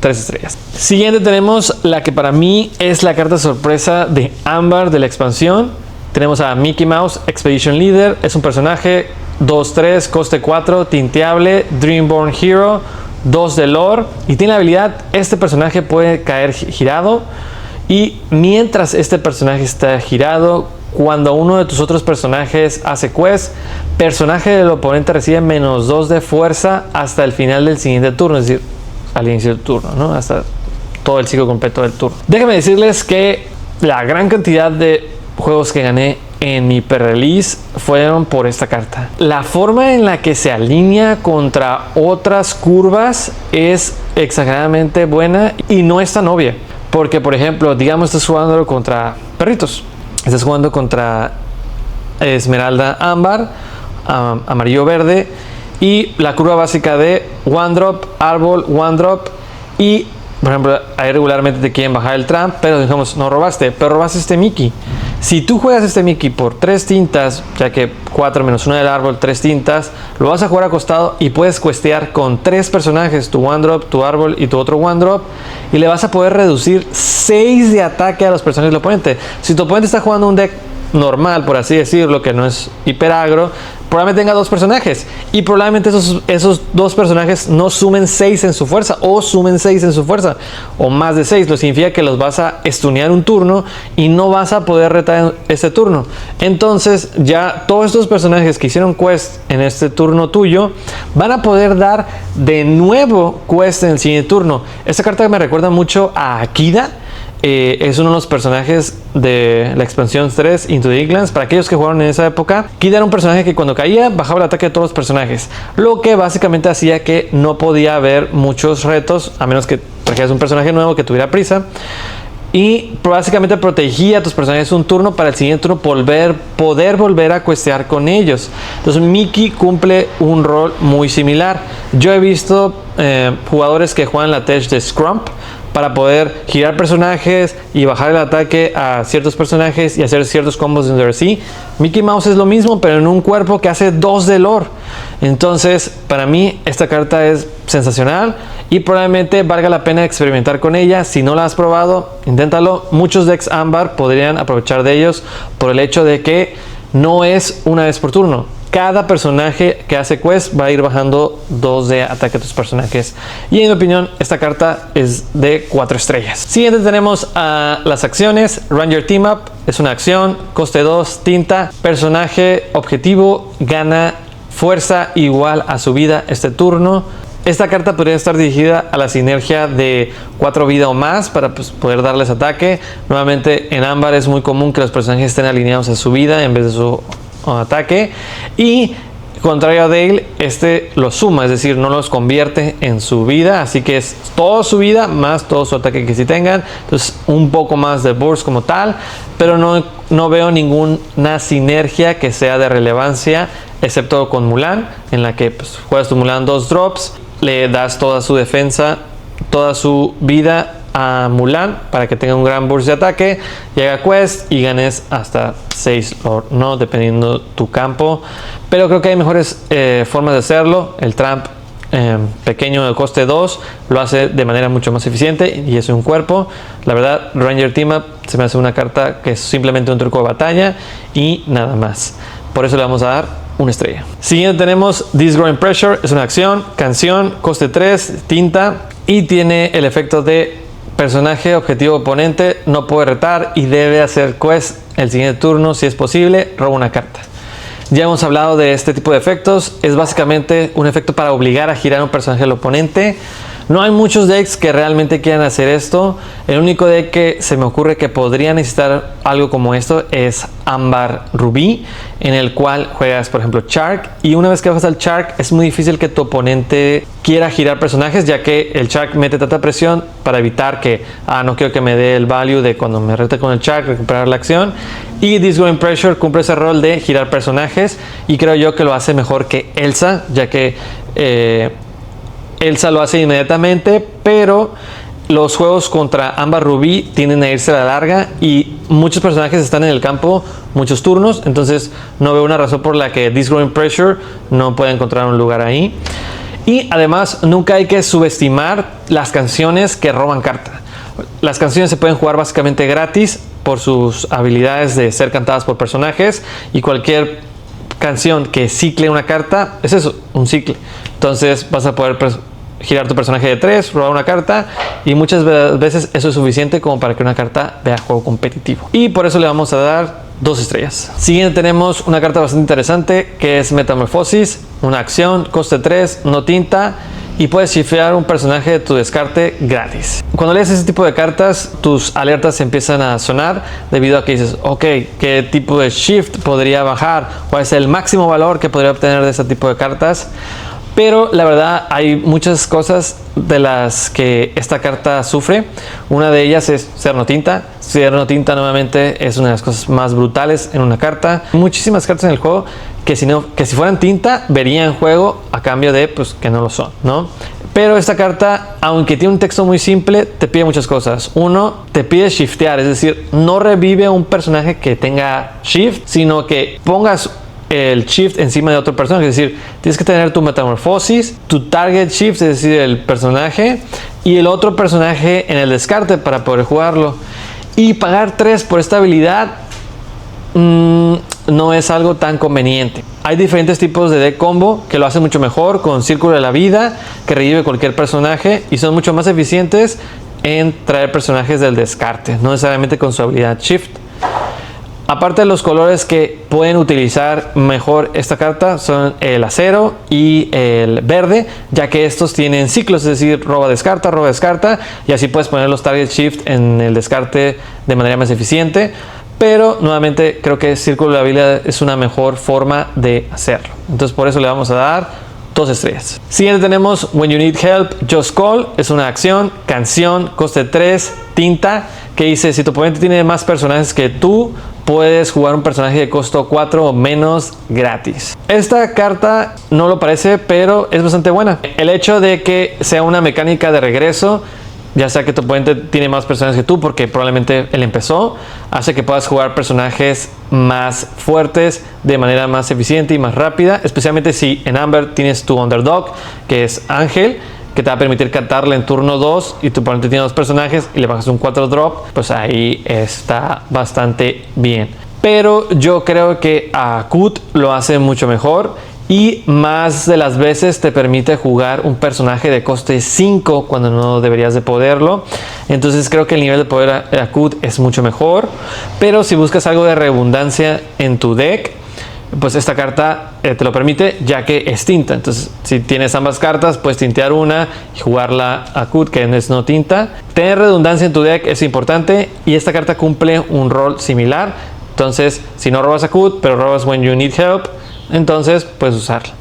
3 estrellas. Siguiente tenemos la que para mí es la carta sorpresa de Ámbar de la expansión. Tenemos a Mickey Mouse Expedition Leader. Es un personaje 2-3, coste 4, tinteable, Dreamborn Hero, 2 de lore. Y tiene la habilidad, este personaje puede caer girado. Y mientras este personaje está girado, cuando uno de tus otros personajes hace quest, personaje del oponente recibe -2 de fuerza hasta el final del siguiente turno. Es decir, al inicio del turno, ¿no? Hasta todo el ciclo completo del turno. Déjenme decirles que la gran cantidad de juegos que gané en mi pre-release fueron por esta carta. La forma en la que se alinea contra otras curvas es exageradamente buena y no es tan obvia. Porque, por ejemplo, digamos estás jugando contra perritos. Estás jugando contra Esmeralda Ámbar, amarillo verde, y la curva básica de one drop, árbol, one drop, y por ejemplo ahí regularmente te quieren bajar el tramp, pero digamos no robaste, pero robaste este Mickey. Si tú juegas este Mickey por 3 tintas, ya que 4 menos 1 del árbol, 3 tintas, lo vas a jugar acostado y puedes questear con 3 personajes, tu one drop, tu árbol y tu otro one drop, y le vas a poder reducir 6 de ataque a los personajes del oponente. Si tu oponente está jugando un deck normal, por así decirlo, que no es hiper agro, probablemente tenga 2 personajes y probablemente esos 2 personajes no sumen 6 en su fuerza o sumen 6 en su fuerza o más de 6, lo significa que los vas a stunear un turno y no vas a poder retar este turno. Entonces ya todos estos personajes que hicieron quest en este turno tuyo van a poder dar de nuevo quest en el siguiente turno. Esta carta me recuerda mucho a Akida. Es uno de los personajes de la expansión 3 Into the Iglands. Para aquellos que jugaron en esa época, Kid era un personaje que cuando caía bajaba el ataque de todos los personajes, lo que básicamente hacía que no podía haber muchos retos a menos que trajeras un personaje nuevo que tuviera prisa, y básicamente protegía a tus personajes un turno para el siguiente turno poder volver a questear con ellos. Entonces Mickey cumple un rol muy similar. Yo he visto jugadores que juegan la tech de Scrump para poder girar personajes y bajar el ataque a ciertos personajes y hacer ciertos combos en Undersea. Mickey Mouse es lo mismo, pero en un cuerpo que hace 2 de lore. Entonces, para mí, esta carta es sensacional y probablemente valga la pena experimentar con ella. Si no la has probado, inténtalo. Muchos decks Ámbar podrían aprovechar de ellos por el hecho de que no es una vez por turno. Cada personaje que hace quest va a ir bajando 2 de ataque a tus personajes. Y en mi opinión, esta carta es de 4 estrellas. Siguiente tenemos a las acciones. Ranger Team Up es una acción, coste 2, tinta. Personaje objetivo gana fuerza igual a su vida este turno. Esta carta podría estar dirigida a la sinergia de 4 vida o más para poder darles ataque. Nuevamente en Ámbar es muy común que los personajes estén alineados a su vida en vez de su ataque, y contrario a Dale, este los suma, es decir, no los convierte en su vida, así que es toda su vida más todo su ataque que sí tengan. Entonces un poco más de burst como tal, pero no veo ninguna sinergia que sea de relevancia, excepto con Mulan, en la que pues, juegas tu Mulan 2 drops, le das toda su defensa, toda su vida a Mulan para que tenga un gran burst de ataque, llega quest y ganes hasta 6 lore, no dependiendo tu campo, pero creo que hay mejores formas de hacerlo. El tramp pequeño de coste 2 lo hace de manera mucho más eficiente y es un cuerpo. La verdad, Ranger Team Up se me hace una carta que es simplemente un truco de batalla y nada más, por eso le vamos a dar 1 estrella. Siguiente tenemos This Growing Pressure, es una acción, canción, coste 3, tinta, y tiene el efecto de personaje objetivo oponente no puede retar y debe hacer quest el siguiente turno. Si es posible, roba una carta. Ya hemos hablado de este tipo de efectos. Es básicamente un efecto para obligar a girar un personaje al oponente. No hay muchos decks que realmente quieran hacer esto. El único deck que se me ocurre que podría necesitar algo como esto es Ámbar Rubí, en el cual juegas por ejemplo Shark, y una vez que bajas al Shark es muy difícil que tu oponente quiera girar personajes, ya que el Shark mete tanta presión para evitar que no quiero que me dé el value de cuando me rete con el Shark, recuperar la acción. Y This Growing Pressure cumple ese rol de girar personajes, y creo yo que lo hace mejor que Elsa, ya que Elsa lo hace inmediatamente, pero los juegos contra Ámbar Rubí tienden a irse a la larga y muchos personajes están en el campo muchos turnos, entonces no veo una razón por la que This Growing Pressure no pueda encontrar un lugar ahí. Y además nunca hay que subestimar las canciones que roban carta. Las canciones se pueden jugar básicamente gratis por sus habilidades de ser cantadas por personajes, y cualquier canción que cicle una carta es eso, un cicle. Entonces vas a poder girar tu personaje de 3, robar una carta, y muchas veces eso es suficiente como para que una carta vea juego competitivo. Y por eso le vamos a dar 2 estrellas. Siguiente tenemos una carta bastante interesante que es Metamorfosis, una acción, coste 3, no tinta, y puedes shiftear un personaje de tu descarte gratis. Cuando lees ese tipo de cartas, tus alertas empiezan a sonar debido a que dices, ok, ¿qué tipo de shift podría bajar? ¿Cuál es el máximo valor que podría obtener de ese tipo de cartas? Pero la verdad hay muchas cosas de las que esta carta sufre. Una de ellas es ser no tinta. Ser no tinta nuevamente es una de las cosas más brutales en una carta. Muchísimas cartas en el juego que si fueran tinta verían juego a cambio de pues que no lo son, ¿no? Pero esta carta, aunque tiene un texto muy simple, te pide muchas cosas. Uno, te pide shiftear, es decir, no revive a un personaje que tenga shift, sino que pongas el shift encima de otro personaje. Es decir, tienes que tener tu metamorfosis, tu target shift, es decir, el personaje, y el otro personaje en el descarte para poder jugarlo. Y pagar 3 por esta habilidad no es algo tan conveniente. Hay diferentes tipos de deck combo que lo hacen mucho mejor, con Círculo de la Vida, que revive cualquier personaje, y son mucho más eficientes en traer personajes del descarte, no necesariamente con su habilidad shift. Aparte de los colores que pueden utilizar mejor esta carta son el acero y el verde, ya que estos tienen ciclos, es decir, roba descarta, y así puedes poner los target shift en el descarte de manera más eficiente. Pero nuevamente creo que Círculo de la Vida es una mejor forma de hacerlo. Entonces por eso le vamos a dar 2 estrellas. Siguiente tenemos When You Need Help, Just Call. Es una acción, canción, coste 3, tinta, que dice si tu oponente tiene más personajes que tú, puedes jugar un personaje de costo 4 o menos gratis. Esta carta no lo parece, pero es bastante buena. El hecho de que sea una mecánica de regreso, ya sea que tu oponente tiene más personajes que tú porque probablemente él empezó, hace que puedas jugar personajes más fuertes de manera más eficiente y más rápida, especialmente si en Amber tienes tu underdog, que es Ángel, que te va a permitir cantarle en turno 2 y tu oponente tiene 2 personajes y le bajas un 4 drop, pues ahí está bastante bien. Pero yo creo que Akut lo hace mucho mejor, y más de las veces te permite jugar un personaje de coste 5 cuando no deberías de poderlo. Entonces creo que el nivel de poder de Akut es mucho mejor. Pero si buscas algo de redundancia en tu deck, pues esta carta te lo permite, ya que es tinta. Entonces si tienes ambas cartas, puedes tintear una y jugarla Akut, que es no tinta. Tener redundancia en tu deck es importante, y esta carta cumple un rol similar. Entonces si no robas Akut, pero robas When You Need Help, entonces puedes usarla.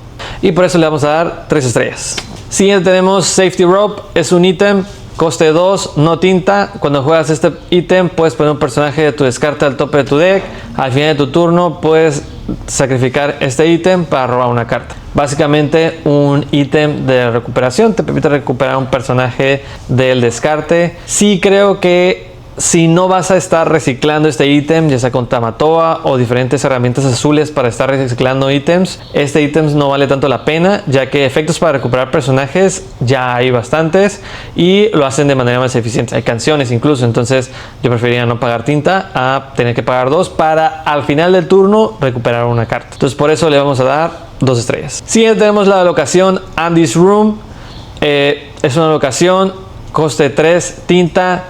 Y por eso le vamos a dar 3 estrellas. Siguiente tenemos Safety Rope. Es un ítem, coste 2, no tinta. Cuando juegas este ítem puedes poner un personaje de tu descarte al tope de tu deck. Al final de tu turno puedes sacrificar este ítem para robar una carta. Básicamente un ítem de recuperación, te permite recuperar un personaje del descarte. Sí creo que si no vas a estar reciclando este ítem, ya sea con Tamatoa o diferentes herramientas azules para estar reciclando ítems, este ítem no vale tanto la pena, ya que efectos para recuperar personajes ya hay bastantes y lo hacen de manera más eficiente. Hay canciones incluso, entonces yo preferiría no pagar tinta a tener que pagar 2 para al final del turno recuperar una carta. Entonces por eso le vamos a dar 2 estrellas. Siguiente tenemos la locación Andy's Room. Es una locación, coste 3, tinta,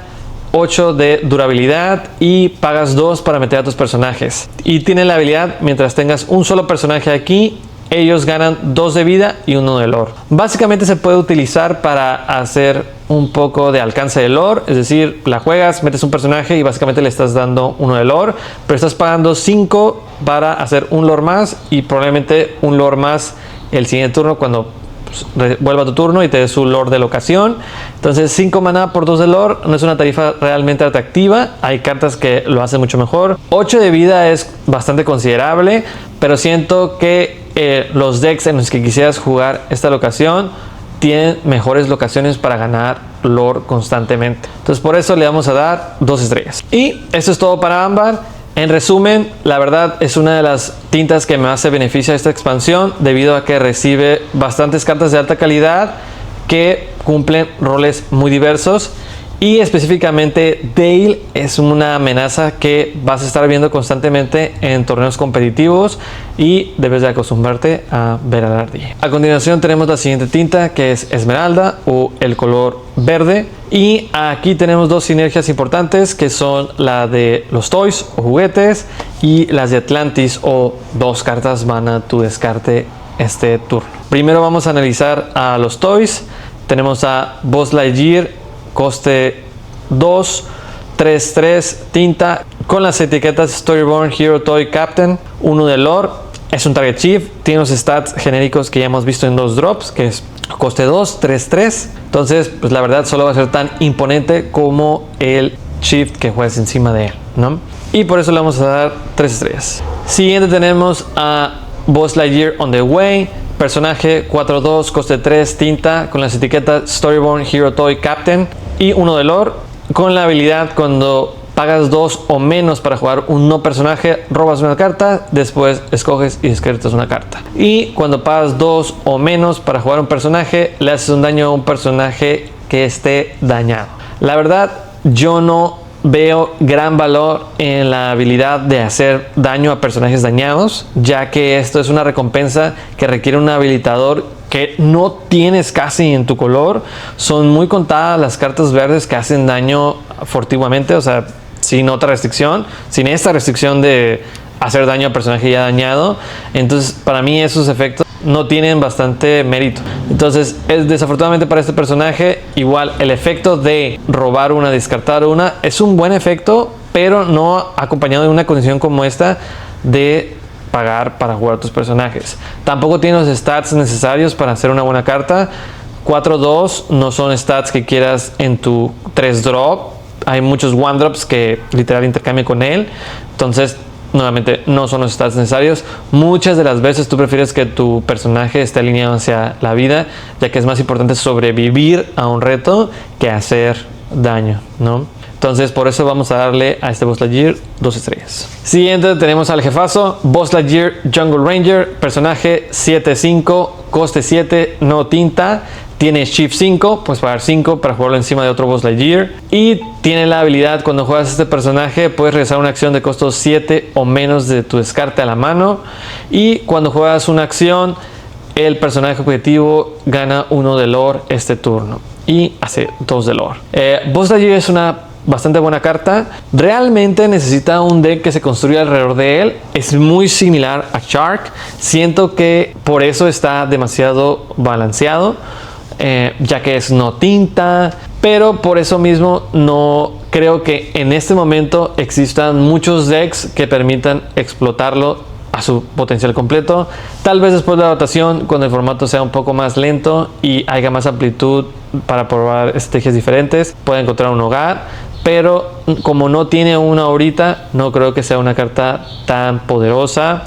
8 de durabilidad, y pagas 2 para meter a tus personajes. Y tiene la habilidad, mientras tengas un solo personaje aquí, ellos ganan 2 de vida y 1 de lore. Básicamente se puede utilizar para hacer un poco de alcance de lore, es decir, la juegas, metes un personaje y básicamente le estás dando 1 de lore, pero estás pagando 5 para hacer un lore más, y probablemente un lore más el siguiente turno cuando vuelva a tu turno y te dé su lore de locación. Entonces 5 maná por 2 de lore no es una tarifa realmente atractiva. Hay cartas que lo hacen mucho mejor. 8 de vida es bastante considerable, pero siento que los decks en los que quisieras jugar esta locación tienen mejores locaciones para ganar lore constantemente. Entonces por eso le vamos a dar 2 estrellas. Y esto es todo para Ámbar. En resumen, la verdad es una de las tintas que me hace beneficio a esta expansión debido a que recibe bastantes cartas de alta calidad que cumplen roles muy diversos. Y específicamente Dale es una amenaza que vas a estar viendo constantemente en torneos competitivos y debes de acostumbrarte a ver a la ardilla. A continuación tenemos la siguiente tinta, que es Esmeralda o el color verde. Y aquí tenemos 2 sinergias importantes, que son la de los toys o juguetes y las de Atlantis, o 2 cartas van a tu descarte este turno. Primero vamos a analizar a los toys. Tenemos a Buzz Lightyear, coste 2, 3/3 tinta con las etiquetas Storyborn Hero Toy Captain, 1 de lore, es un target chief, tiene los stats genéricos que ya hemos visto en 2 drops, que es coste 2, 3/3. Entonces, pues la verdad solo va a ser tan imponente como el chief que juegues encima de él, ¿no? Y por eso le vamos a dar 3 estrellas. Siguiente tenemos a Buzz Lightyear on the Way. Personaje 4/2, coste 3, tinta con las etiquetas Storyborn Hero Toy Captain y 1 de lore. Con la habilidad, cuando pagas 2 o menos para jugar un no personaje, robas una carta, después escoges y descartas una carta. Y cuando pagas 2 o menos para jugar un personaje, le haces un daño a un personaje que esté dañado. La verdad, yo no veo gran valor en la habilidad de hacer daño a personajes dañados, ya que esto es una recompensa que requiere un habilitador que no tienes casi en tu color. Son muy contadas las cartas verdes que hacen daño furtivamente, o sea, sin otra restricción, sin esta restricción de hacer daño a personaje ya dañado. Entonces, para mí esos efectos no tienen bastante mérito. Entonces, desafortunadamente para este personaje, igual el efecto de robar una, descartar una, es un buen efecto, pero no acompañado de una condición como esta de pagar para jugar tus personajes. Tampoco tiene los stats necesarios para hacer una buena carta. 4/2 no son stats que quieras en tu 3 drop. Hay muchos 1 drops que literal intercambian con él. Entonces, nuevamente, no son los stats necesarios. Muchas de las veces tú prefieres que tu personaje esté alineado hacia la vida, ya que es más importante sobrevivir a un reto que hacer daño, ¿no? Entonces, por eso vamos a darle a este Buzz Lightyear 2 estrellas. Siguiente tenemos al jefazo, Buzz Lightyear Jungle Ranger, personaje 7/5, coste 7, no tinta. Tiene Shift 5, pues pagar 5 para jugarlo encima de otro Buzz Lightyear. Y tiene la habilidad, cuando juegas este personaje, puedes regresar una acción de costo 7 o menos de tu descarte a la mano. Y cuando juegas una acción, el personaje objetivo gana 1 de lore este turno. Y hace 2 de lore. Buzz Lightyear es una bastante buena carta. Realmente necesita un deck que se construya alrededor de él. Es muy similar a Shark. Siento que por eso está demasiado balanceado. Ya que es no tinta, pero por eso mismo no creo que en este momento existan muchos decks que permitan explotarlo a su potencial completo. Tal vez después de la rotación, cuando el formato sea un poco más lento y haya más amplitud para probar estrategias diferentes, pueda encontrar un hogar, pero como no tiene una ahorita, no creo que sea una carta tan poderosa.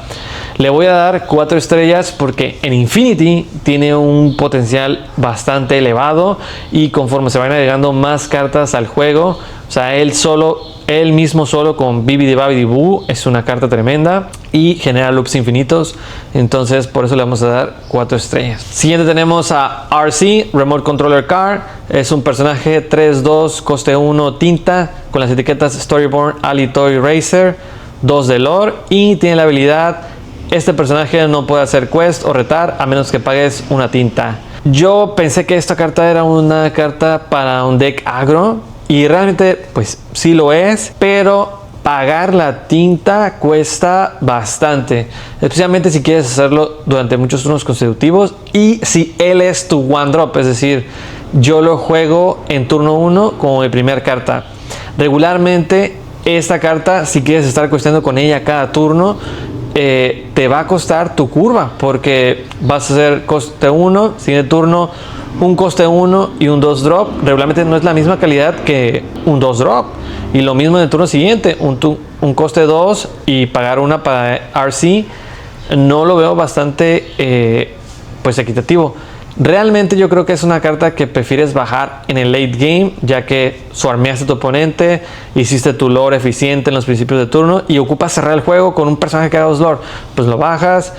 Le voy a dar 4 estrellas porque en Infinity tiene un potencial bastante elevado y conforme se van agregando más cartas al juego, o sea, él mismo solo con Bibidi Babidi Boo es una carta tremenda y genera loops infinitos. Entonces por eso le vamos a dar 4 estrellas. Siguiente tenemos a RC, Remote Controller Car. Es un personaje 3/2, coste 1, tinta, con las etiquetas Storyborn Alitoy Racer, 2 de lore, y tiene la habilidad: este personaje no puede hacer quest o retar a menos que pagues una tinta. Yo pensé que esta carta era una carta para un deck agro y realmente pues sí lo es, pero pagar la tinta cuesta bastante, especialmente si quieres hacerlo durante muchos turnos consecutivos y si él es tu 1 drop, es decir, yo lo juego en turno 1 como mi primer carta. Regularmente esta carta, si quieres estar cuesteando con ella cada turno, te va a costar tu curva, porque vas a hacer coste 1, siguiente turno un coste 1 y un 2 drop. Regularmente no es la misma calidad que un 2 drop, y lo mismo en el turno siguiente, un coste 2 y pagar una para RC. No lo veo bastante pues equitativo. Realmente yo creo que es una carta que prefieres bajar en el late game, ya que swarmeaste a tu oponente, hiciste tu lore eficiente en los principios de turno y ocupas cerrar el juego con un personaje que haga 2 lore. Pues lo bajas.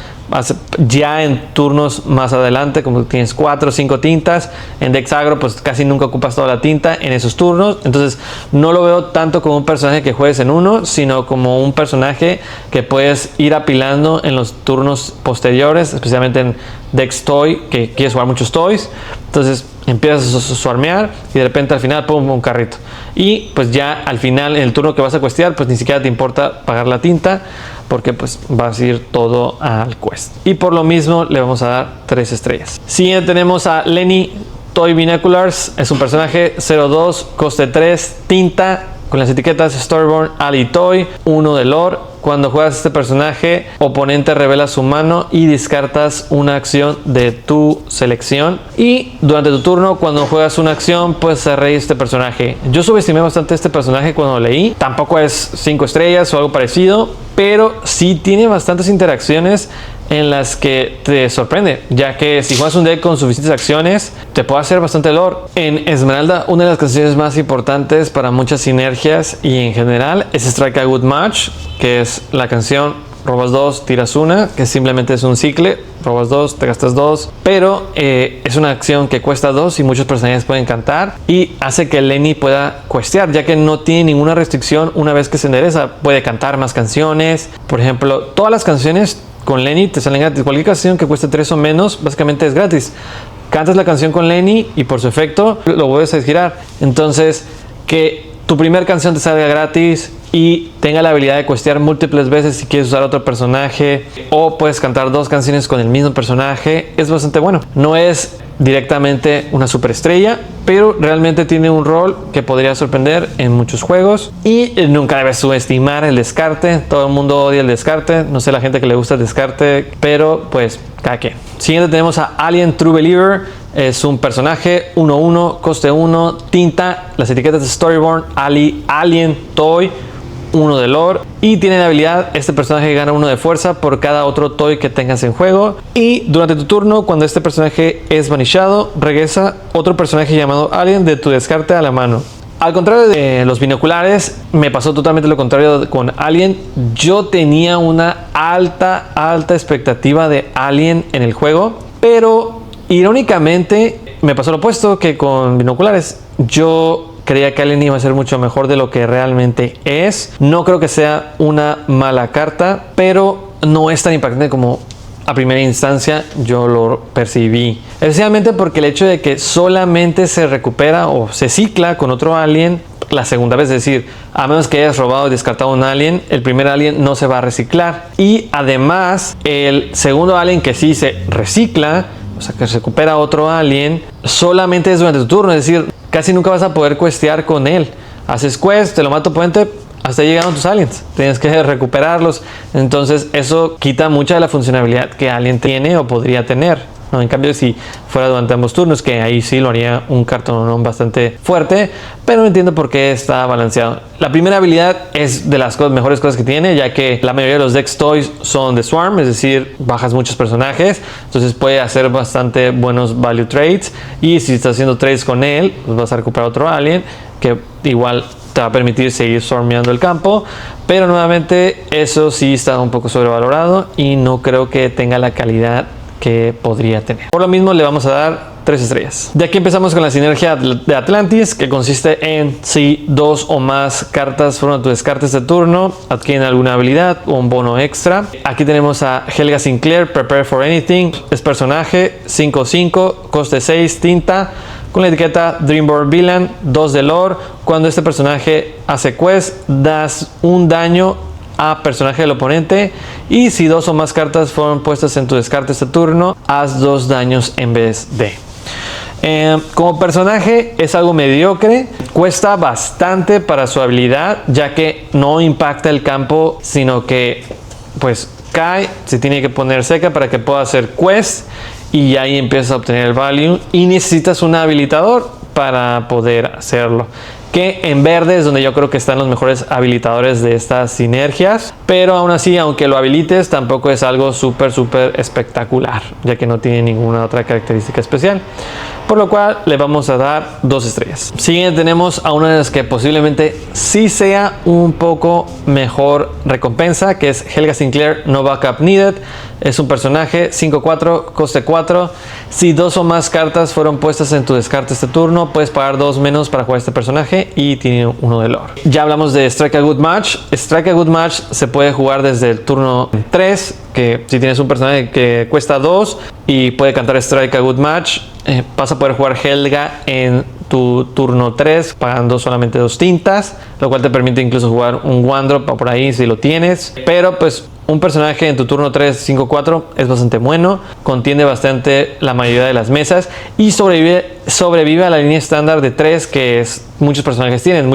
Ya en turnos más adelante, como tienes 4 o 5 tintas en decks agro, pues casi nunca ocupas toda la tinta en esos turnos. Entonces no lo veo tanto como un personaje que juegues en uno, sino como un personaje que puedes ir apilando en los turnos posteriores, especialmente en decks toy, que quieres jugar muchos toys. Entonces empiezas a swarmear y de repente al final pum, un carrito, y pues ya al final en el turno que vas a questear, pues ni siquiera te importa pagar la tinta, porque pues vas a ir todo al quest, y por lo mismo le vamos a dar 3 estrellas. Siguiente tenemos a Lenny Toy Binoculars. Es un personaje 0-2, coste 3, tinta, con las etiquetas Storyborn, Ali Toy, 1 de lore. Cuando juegas este personaje, oponente revela su mano y descartas una acción de tu selección. Y durante tu turno, cuando juegas una acción, puedes hacer rey este personaje. Yo subestimé bastante este personaje cuando lo leí. Tampoco es 5 estrellas o algo parecido, pero sí tiene bastantes interacciones en las que te sorprende, ya que si juegas un deck con suficientes acciones, te puede hacer bastante lore. En Esmeralda, una de las canciones más importantes para muchas sinergias y en general es Strike a Good Match, que es la canción robas 2, tiras 1, que simplemente es un cicle, robas 2, te gastas 2, pero es una acción que cuesta 2 y muchos personajes pueden cantar, y hace que Lenny pueda questear, ya que no tiene ninguna restricción. Una vez que se endereza, puede cantar más canciones. Por ejemplo, todas las canciones con Lenny te salen gratis. Cualquier canción que cueste 3 o menos, básicamente es gratis. Cantas la canción con Lenny y por su efecto lo vuelves a girar. Entonces, que tu primer canción te salga gratis y tenga la habilidad de questear múltiples veces si quieres usar otro personaje, o puedes cantar 2 canciones con el mismo personaje, es bastante bueno. No es directamente una superestrella, pero realmente tiene un rol que podría sorprender en muchos juegos, y nunca debes subestimar el descarte. Todo el mundo odia el descarte, no sé la gente que le gusta el descarte, pero pues cada quien. Siguiente tenemos a Alien True Believer. Es un personaje 1-1, coste 1, tinta, las etiquetas de Storyborn, Alien Toy, 1 de lore, y tiene la habilidad, este personaje gana 1 de fuerza por cada otro toy que tengas en juego. Y durante tu turno, cuando este personaje es banishado, regresa otro personaje llamado Alien de tu descarte a la mano. Al contrario de los binoculares, me pasó totalmente lo contrario con Alien. Yo tenía una alta expectativa de Alien en el juego, pero irónicamente me pasó lo opuesto que con binoculares. Yo creía que Alien iba a ser mucho mejor de lo que realmente es. No creo que sea una mala carta, pero no es tan impactante como a primera instancia yo lo percibí. Especialmente porque el hecho de que solamente se recupera o se cicla con otro alien la segunda vez, es decir, a menos que hayas robado y descartado un alien, el primer alien no se va a reciclar. Y además, el segundo alien que sí se recicla, o sea que recupera otro alien, solamente es durante tu turno, es decir, casi nunca vas a poder questear con él. Haces quest, te lo mata oponente, hasta ahí llegaron tus aliens, tienes que recuperarlos. Entonces eso quita mucha de la funcionalidad que Alien tiene o podría tener, ¿no? En cambio, si fuera durante ambos turnos, que ahí sí lo haría un cartonón bastante fuerte, pero no entiendo por qué está balanceado. La primera habilidad es de las mejores cosas que tiene, ya que la mayoría de los decks toys son de Swarm, es decir, bajas muchos personajes, entonces puede hacer bastante buenos value trades, y si estás haciendo trades con él, pues vas a recuperar otro alien que igual te va a permitir seguir swarmeando el campo. Pero nuevamente eso sí está un poco sobrevalorado y no creo que tenga la calidad que podría tener. Por lo mismo le vamos a dar 3 estrellas. De aquí empezamos con la sinergia de Atlantis, que consiste en si 2 o más cartas fueron tu descartes de turno, adquieren alguna habilidad o un bono extra. Aquí tenemos a Helga Sinclair, Prepare for Anything. Es personaje 5-5, coste 6, tinta, con la etiqueta Dreamboard Villain, 2 de lore. Cuando este personaje hace quest, das un daño a personaje del oponente, y si 2 o más cartas fueron puestas en tu descarte este turno, haz 2 daños en vez de. Como personaje es algo mediocre, cuesta bastante para su habilidad, ya que no impacta el campo, sino que pues cae, se tiene que poner seca para que pueda hacer quest, y ahí empiezas a obtener el value, y necesitas un habilitador para poder hacerlo, que en verde es donde yo creo que están los mejores habilitadores de estas sinergias, pero aún así, aunque lo habilites, tampoco es algo súper espectacular, ya que no tiene ninguna otra característica especial, por lo cual le vamos a dar 2 estrellas. Siguiente tenemos a una de las que posiblemente sí sea un poco mejor recompensa, que es Helga Sinclair, No Backup Needed. Es un personaje 5/4, coste 4. Si 2 o más cartas fueron puestas en tu descarte este turno, puedes pagar 2 menos para jugar este personaje y tiene 1 de lore. Ya hablamos de Strike a Good Match. Strike a Good Match se puede jugar desde el turno 3, que si tienes un personaje que cuesta 2 y puede cantar Strike a Good Match, vas a poder jugar Helga en tu turno 3 pagando solamente 2 tintas, lo cual te permite incluso jugar un one drop por ahí si lo tienes, pero pues un personaje en tu turno 3 5/4 es bastante bueno, contiene bastante la mayoría de las mesas y sobrevive a la línea estándar de 3 que es, muchos personajes tienen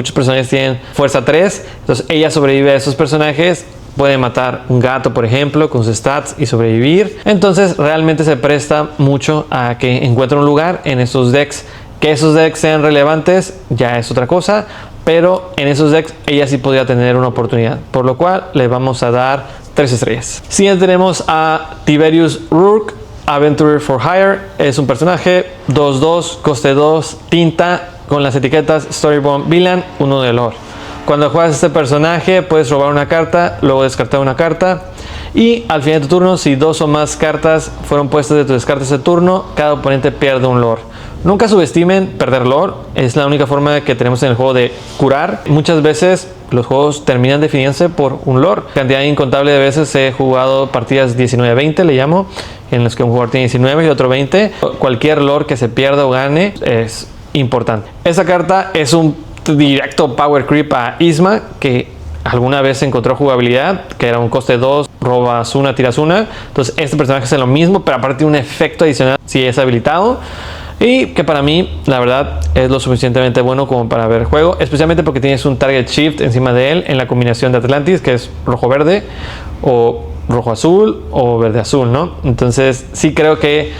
fuerza 3, entonces ella sobrevive a esos personajes. Puede matar un gato, por ejemplo, con sus stats y sobrevivir. Entonces realmente se presta mucho a que encuentre un lugar en esos decks. Que esos decks sean relevantes ya es otra cosa, pero en esos decks ella sí podría tener una oportunidad, por lo cual le vamos a dar 3 estrellas. Siguiente tenemos a Tiberius Rourke, Adventurer for Hire. Es un personaje 2/2, coste 2, tinta, con las etiquetas Storyborn Villain, 1 de lore. Cuando juegas este personaje puedes robar una carta, luego descartar una carta y al final de tu turno, si 2 o más cartas fueron puestas de tu descarte ese turno, cada oponente pierde un lore. Nunca subestimen perder lore, es la única forma que tenemos en el juego de curar. Muchas veces los juegos terminan definiéndose por un lore. Cantidad incontable de veces he jugado partidas 19-20, le llamo, en las que un jugador tiene 19 y otro 20. Cualquier lore que se pierda o gane es importante. Esta carta es un directo power creep a Yzma, que alguna vez encontró jugabilidad, que era un coste 2, robas una, tiras una. Entonces este personaje hace lo mismo, pero aparte un efecto adicional si es habilitado, y que para mí la verdad es lo suficientemente bueno como para ver el juego, especialmente porque tienes un target shift encima de él en la combinación de Atlantis, que es rojo verde o rojo azul o verde azul, ¿no? Entonces sí creo que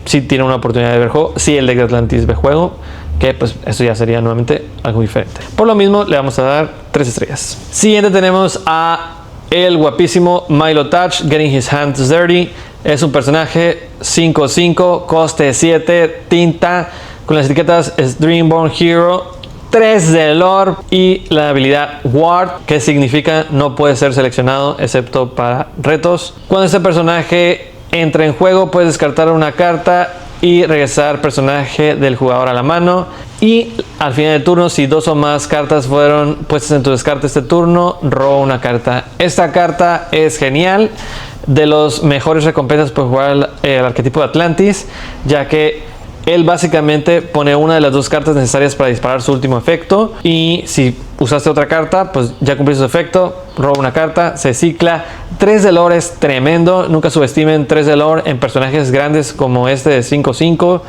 sí tiene una oportunidad de ver juego, sí el deck de Atlantis ve juego, que pues eso ya sería nuevamente algo diferente. Por lo mismo le vamos a dar 3 estrellas. Siguiente tenemos a el guapísimo Milo Touch, Getting His Hands Dirty. Es un personaje 5/5, coste 7, tinta, con las etiquetas Dreamborn Hero, 3 de lore y la habilidad Ward, que significa no puede ser seleccionado excepto para retos. Cuando este personaje entra en juego puedes descartar una carta y regresar personaje del jugador a la mano, y al final del turno, si 2 o más cartas fueron puestas en tu descarte este turno, roba una carta. Esta carta es genial, de los mejores recompensas por jugar el arquetipo de Atlantis, ya que él básicamente pone una de las 2 cartas necesarias para disparar su último efecto, y si usaste otra carta, pues ya cumplió su efecto, roba una carta, se cicla. 3 de lore es tremendo, nunca subestimen 3 de lore en personajes grandes como este de 5/5.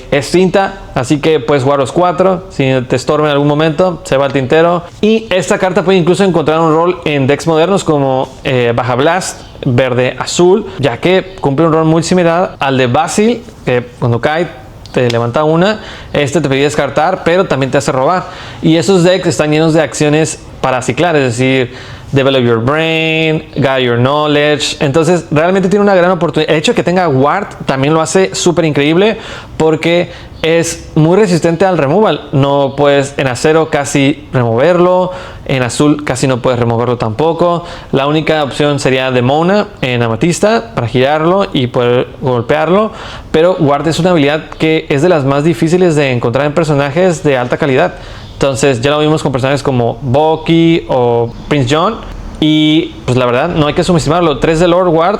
Es tinta, así que puedes jugar los 4. Si te estorba en algún momento, se va al tintero. Y esta carta puede incluso encontrar un rol en decks modernos como Baja Blast, verde azul, ya que cumple un rol muy similar al de Basil, que cuando cae te levanta una. Este te pedía descartar, pero también te hace robar. Y esos decks están llenos de acciones para ciclar, es decir, Develop Your Brain, Gather Your Knowledge. Entonces realmente tiene una gran oportunidad. El hecho de que tenga Ward también lo hace súper increíble, porque es muy resistente al removal. No puedes en acero casi removerlo, en azul casi no puedes removerlo tampoco. La única opción sería Demona en amatista para girarlo y poder golpearlo, pero Ward es una habilidad que es de las más difíciles de encontrar en personajes de alta calidad. Entonces ya lo vimos con personajes como Bucky o Prince John, y pues la verdad no hay que subestimarlo. 3 de Lord Ward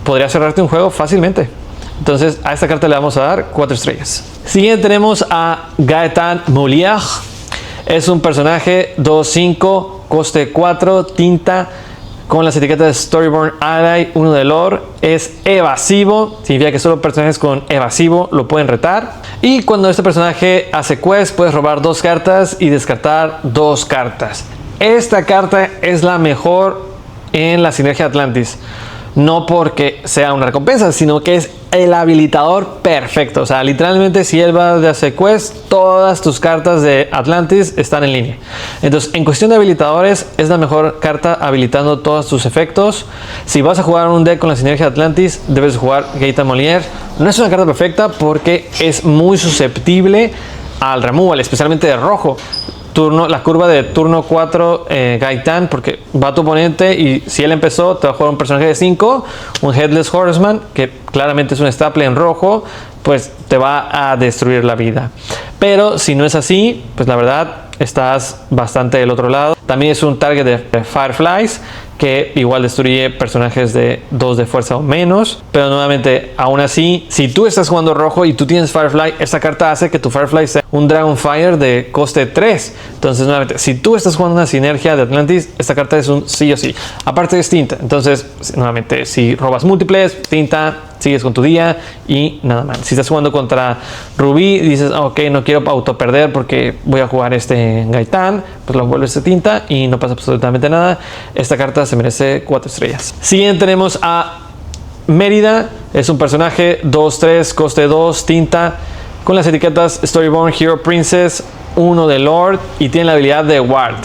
podría cerrarte un juego fácilmente. Entonces a esta carta le vamos a dar 4 estrellas. Siguiente tenemos a Gaetan Molière. Es un personaje 2/5, coste 4, tinta, con las etiquetas de Storyborn Ally, 1 de lore. Es evasivo, significa que solo personajes con evasivo lo pueden retar. Y cuando este personaje hace quest, puedes robar 2 cartas y descartar 2 cartas. Esta carta es la mejor en la sinergia Atlantis, no porque sea una recompensa, sino que es el habilitador perfecto. O sea, literalmente si él va de hacer quest, todas tus cartas de Atlantis están en línea. Entonces, en cuestión de habilitadores, es la mejor carta habilitando todos tus efectos. Si vas a jugar un deck con la sinergia de Atlantis, debes jugar Gaetan Molière. No es una carta perfecta porque es muy susceptible al removal, especialmente de rojo. La curva de turno 4 Gaetan, porque va tu oponente y si él empezó te va a jugar un personaje de 5, un Headless Horseman, que claramente es un staple en rojo, pues te va a destruir la vida. Pero si no es así, pues la verdad estás bastante del otro lado. También es un target de Fireflies, que igual destruye personajes de 2 de fuerza o menos. Pero nuevamente, aún así, si tú estás jugando rojo y tú tienes Firefly, esta carta hace que tu Firefly sea un Dragonfire de coste 3. Entonces, nuevamente, si tú estás jugando una sinergia de Atlantis, esta carta es un sí o sí. Aparte es tinta. Entonces, nuevamente, si robas múltiples, tinta, sigues con tu día y nada más. Si estás jugando contra Rubí, dices, ok, no quiero auto perder porque voy a jugar este Gaetan, pues lo vuelves de tinta y no pasa absolutamente nada. Esta carta se merece 4 estrellas. Siguiente tenemos a Mérida. Es un personaje 2-3, coste 2, tinta, con las etiquetas Storyborn, Hero Princess, 1 de Lord y tiene la habilidad de Ward.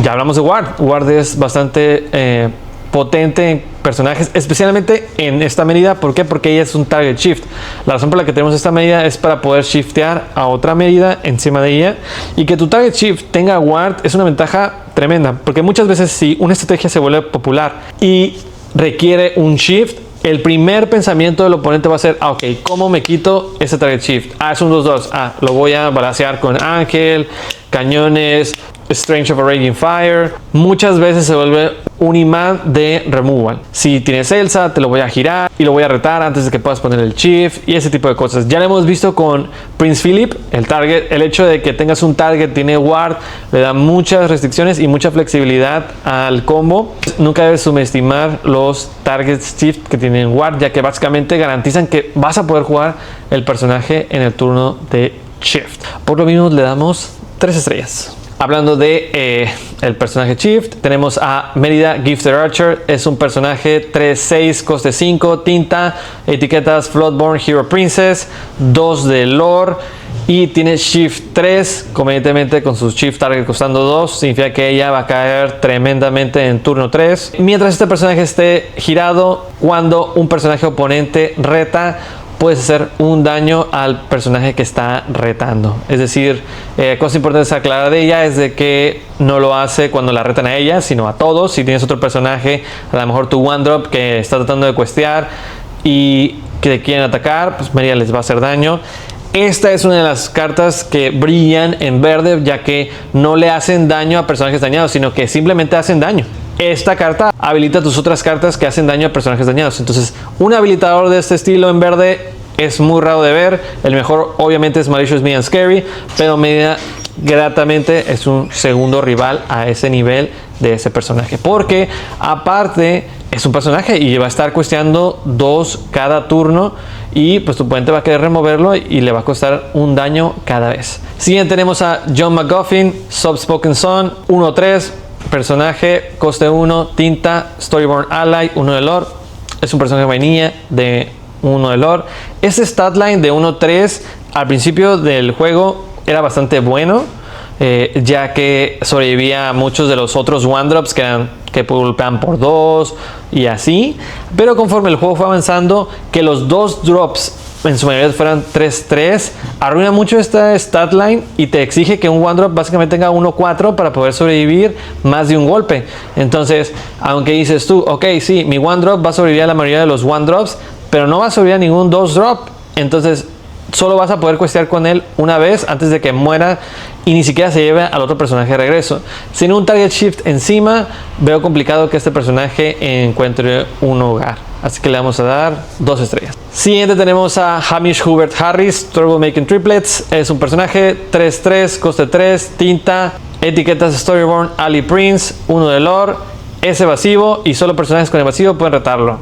Ya hablamos de Ward. Ward es bastante potente en personajes, especialmente en esta medida. ¿Por qué? Porque ella es un target shift. La razón por la que tenemos esta medida es para poder shiftear a otra medida encima de ella, y que tu target shift tenga ward es una ventaja tremenda, porque muchas veces si una estrategia se vuelve popular y requiere un shift, el primer pensamiento del oponente va a ser, ok, ¿cómo me quito ese target shift? Es un 2-2, lo voy a balancear con Ángel, cañones, Strange of a Raging Fire. Muchas veces se vuelve un imán de removal. Si tienes Elsa, te lo voy a girar y lo voy a retar antes de que puedas poner el shift y ese tipo de cosas. Ya lo hemos visto con Prince Philip, el target. El hecho de que tengas un target, tiene ward, le da muchas restricciones y mucha flexibilidad al combo. Nunca debes subestimar los targets shift que tienen ward, ya que básicamente garantizan que vas a poder jugar el personaje en el turno de shift. Por lo mismo le damos 3 estrellas. Hablando de el personaje Shift, tenemos a Mérida Gifted Archer. Es un personaje 3-6, coste 5, tinta, etiquetas Floodborn, Hero Princess, 2 de lore y tiene Shift 3, convenientemente con su Shift Target costando 2, significa que ella va a caer tremendamente en turno 3. Mientras este personaje esté girado, cuando un personaje oponente reta, puedes hacer un daño al personaje que está retando. Es decir, cosa importante aclarar de ella es de que no lo hace cuando la retan a ella, sino a todos. Si tienes otro personaje, a lo mejor tu one drop que está tratando de questear y que te quieren atacar, pues María les va a hacer daño. Esta es una de las cartas que brillan en verde, ya que no le hacen daño a personajes dañados, sino que simplemente hacen daño. Esta carta habilita tus otras cartas que hacen daño a personajes dañados. Entonces, un habilitador de este estilo en verde es muy raro de ver. El mejor obviamente es Malicious Me and Scary, pero Mérida gratamente es un segundo rival a ese nivel de ese personaje, porque aparte es un personaje y va a estar cuesteando 2 cada turno, y pues tu oponente va a querer removerlo y le va a costar un daño cada vez. Siguiente tenemos a John McGuffin, Soft-Spoken Son, 1-3, personaje, coste 1, tinta, Storyborn Ally, 1 de lore. Es un personaje vainilla de 1 de lore. Ese statline de 1-3 al principio del juego era bastante bueno, ya que sobrevivía a muchos de los otros one drops que golpean por 2 y así. Pero conforme el juego fue avanzando, que los 2 drops en su mayoría fueran 3-3, arruina mucho esta statline y te exige que un one drop básicamente tenga 1-4 para poder sobrevivir más de un golpe. Entonces, aunque dices tú, ok, sí, mi one drop va a sobrevivir a la mayoría de los one drops, pero no va a sobrevivir a ningún 2 drop. Entonces, solo vas a poder questear con él una vez antes de que muera y ni siquiera se lleve al otro personaje de regreso. Sin un target shift encima, veo complicado que este personaje encuentre un hogar. Así que le vamos a dar 2 estrellas. Siguiente tenemos a Hamish Hubert Harris, Turbo Making Triplets. Es un personaje 3-3, coste 3, tinta, etiquetas Storyborn, Ali Prince, 1 de lore, es evasivo y solo personajes con evasivo pueden retarlo.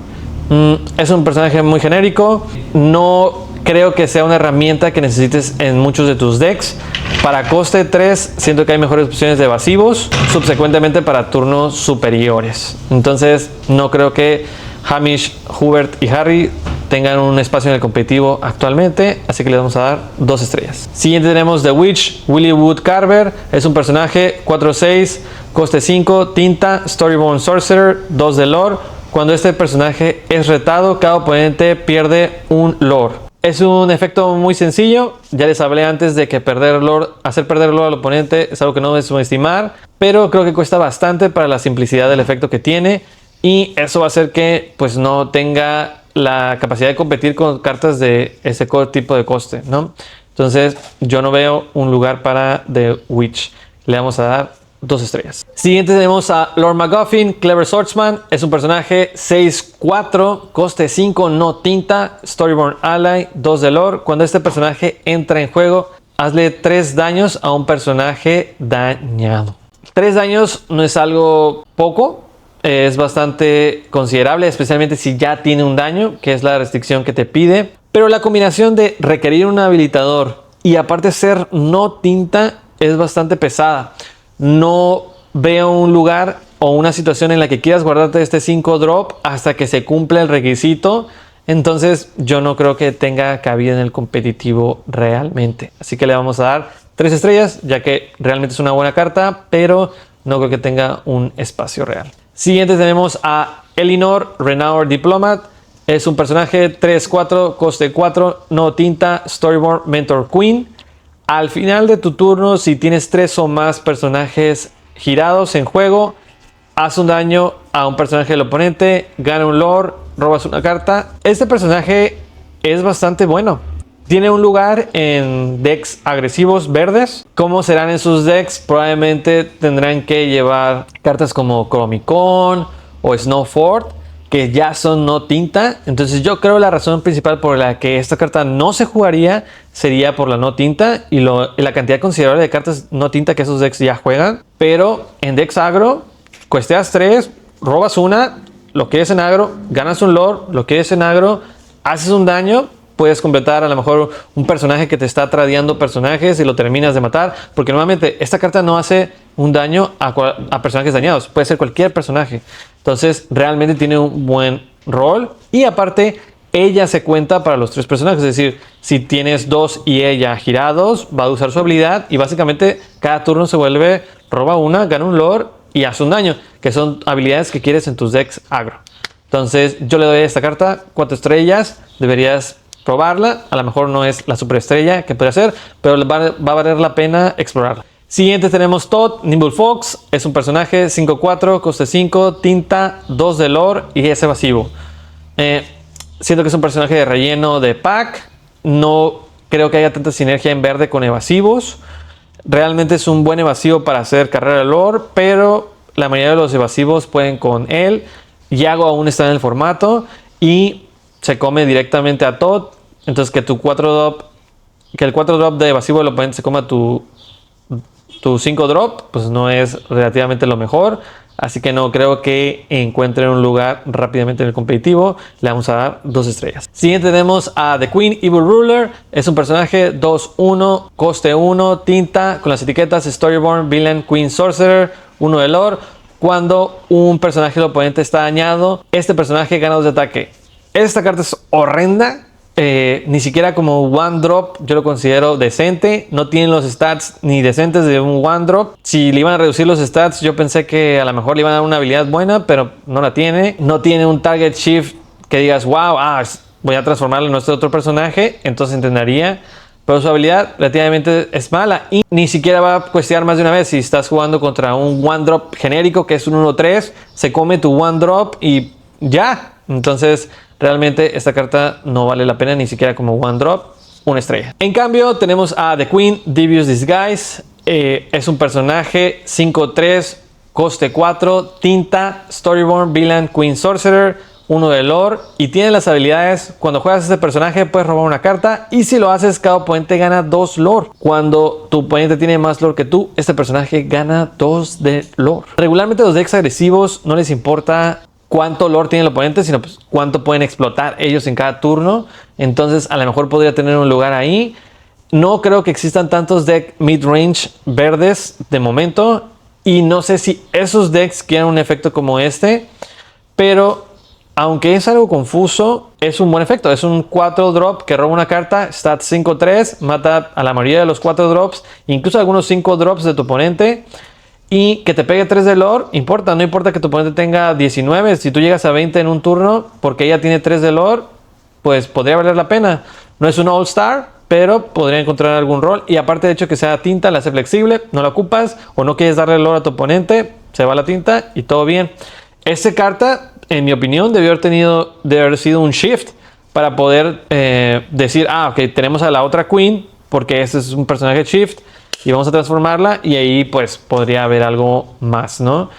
Es un personaje muy genérico. No creo que sea una herramienta que necesites en muchos de tus decks. Para coste 3 siento que hay mejores opciones de evasivos, subsecuentemente para turnos superiores. Entonces no creo que Hamish, Hubert y Harry tengan un espacio en el competitivo actualmente, así que le vamos a dar 2 estrellas. Siguiente tenemos The Witch, Willie Wood Carver. Es un personaje 4/6, coste 5, tinta, Storyborn Sorcerer, 2 de lore. Cuando este personaje es retado, cada oponente pierde un lore. Es un efecto muy sencillo. Ya les hablé antes de que hacer perder lore al oponente es algo que no debes subestimar, pero creo que cuesta bastante para la simplicidad del efecto que tiene, y eso va a hacer que pues no tenga la capacidad de competir con cartas de ese tipo de coste, ¿no? Entonces yo no veo un lugar para The Witch. Le vamos a dar 2 estrellas. Siguiente tenemos a Lord MacGuffin, Clever Swordsman. Es un personaje 6/4, coste 5, no tinta, Storyborn Ally, 2 de lore. Cuando este personaje entra en juego, hazle 3 daños a un personaje dañado. 3 daños no es algo poco. Es bastante considerable, especialmente si ya tiene un daño, que es la restricción que te pide. Pero la combinación de requerir un habilitador y aparte ser no tinta es bastante pesada. No veo un lugar o una situación en la que quieras guardarte este 5 drop hasta que se cumpla el requisito. Entonces yo no creo que tenga cabida en el competitivo realmente. Así que le vamos a dar 3 estrellas, ya que realmente es una buena carta, pero no creo que tenga un espacio real. Siguiente tenemos a Elinor, Renowned Diplomat. Es un personaje 3/4, coste 4, no tinta, Storyborn Mentor Queen. Al final de tu turno, si tienes 3 o más personajes girados en juego, haz un daño a un personaje del oponente, gana un lore, robas una carta. Este personaje es bastante bueno. Tiene un lugar en decks agresivos verdes. ¿Cómo serán en sus decks? Probablemente tendrán que llevar cartas como Chromicon o Snowfort, que ya son no tinta. Entonces yo creo la razón principal por la que esta carta no se jugaría sería por la no tinta y la cantidad considerable de cartas no tinta que esos decks ya juegan. Pero en decks agro, cuesteas 3, robas una, lo quieres en agro, ganas un lore, lo quieres en agro, haces un daño. Puedes completar a lo mejor un personaje que te está tradeando personajes y lo terminas de matar. Porque normalmente esta carta no hace un daño a personajes dañados. Puede ser cualquier personaje. Entonces realmente tiene un buen rol. Y aparte, ella se cuenta para los 3 personajes. Es decir, si tienes 2 y ella girados, va a usar su habilidad. Y básicamente cada turno se vuelve, roba una, gana un lore y hace un daño. Que son habilidades que quieres en tus decks agro. Entonces yo le doy a esta carta 4 estrellas. Deberías probarla. A lo mejor no es la superestrella que puede ser, pero va a valer la pena explorarla. Siguiente tenemos Todd, Nimble Fox. Es un personaje 5/4, coste 5, tinta, 2 de lore y es evasivo. Siento que es un personaje de relleno de pack. No creo que haya tanta sinergia en verde con evasivos. Realmente es un buen evasivo para hacer carrera de lore, pero la mayoría de los evasivos pueden con él. Yago aún está en el formato y se come directamente a Todd. Entonces que el 4 drop de evasivo del oponente se coma tu 5 drop, pues no es relativamente lo mejor. Así que no creo que encuentren un lugar rápidamente en el competitivo. Le vamos a dar 2 estrellas. Siguiente tenemos a The Queen Evil Ruler. Es un personaje 2/1, coste 1, tinta, con las etiquetas Storyborn, Villain, Queen Sorcerer, 1 de lore. Cuando un personaje del oponente está dañado, este personaje gana 2 de ataque. Esta carta es horrenda. Ni siquiera como one drop yo lo considero decente. No tiene los stats ni decentes de un one drop. Si le iban a reducir los stats, yo pensé que a lo mejor le iban a dar una habilidad buena, pero no la tiene. No tiene un target shift que digas, wow, voy a transformarlo en nuestro otro personaje. Entonces entendería. Pero su habilidad relativamente es mala y ni siquiera va a cuestear más de una vez. Si estás jugando contra un one drop genérico que es un 1/3, se come tu one drop y ya. Entonces realmente esta carta no vale la pena ni siquiera como one drop, 1 estrella. En cambio tenemos a The Queen, Devious Disguise. Es un personaje 5/3, coste 4, tinta, Storyborn, Villain, Queen Sorcerer, 1 de lore y tiene las habilidades. Cuando juegas a este personaje puedes robar una carta y si lo haces cada oponente gana 2 lore. Cuando tu oponente tiene más lore que tú, este personaje gana 2 de lore. Regularmente los decks agresivos no les importa cuánto lore tiene el oponente, sino pues cuánto pueden explotar ellos en cada turno. Entonces a lo mejor podría tener un lugar ahí. No creo que existan tantos decks mid-range verdes de momento y no sé si esos decks quieran un efecto como este, pero aunque es algo confuso, es un buen efecto. Es un 4 drop que roba una carta, stat 5-3, mata a la mayoría de los 4 drops, incluso algunos 5 drops de tu oponente. Y que te pegue 3 de lore, no importa que tu oponente tenga 19, si tú llegas a 20 en un turno, porque ella tiene 3 de lore, pues podría valer la pena. No es un all star, pero podría encontrar algún rol. Y aparte de hecho que sea tinta, la hace flexible, no la ocupas o no quieres darle lore a tu oponente, se va la tinta y todo bien. Esta carta, en mi opinión, debió haber sido un shift para poder decir, ok, tenemos a la otra queen, porque este es un personaje shift, y vamos a transformarla, y ahí pues podría haber algo más, ¿no?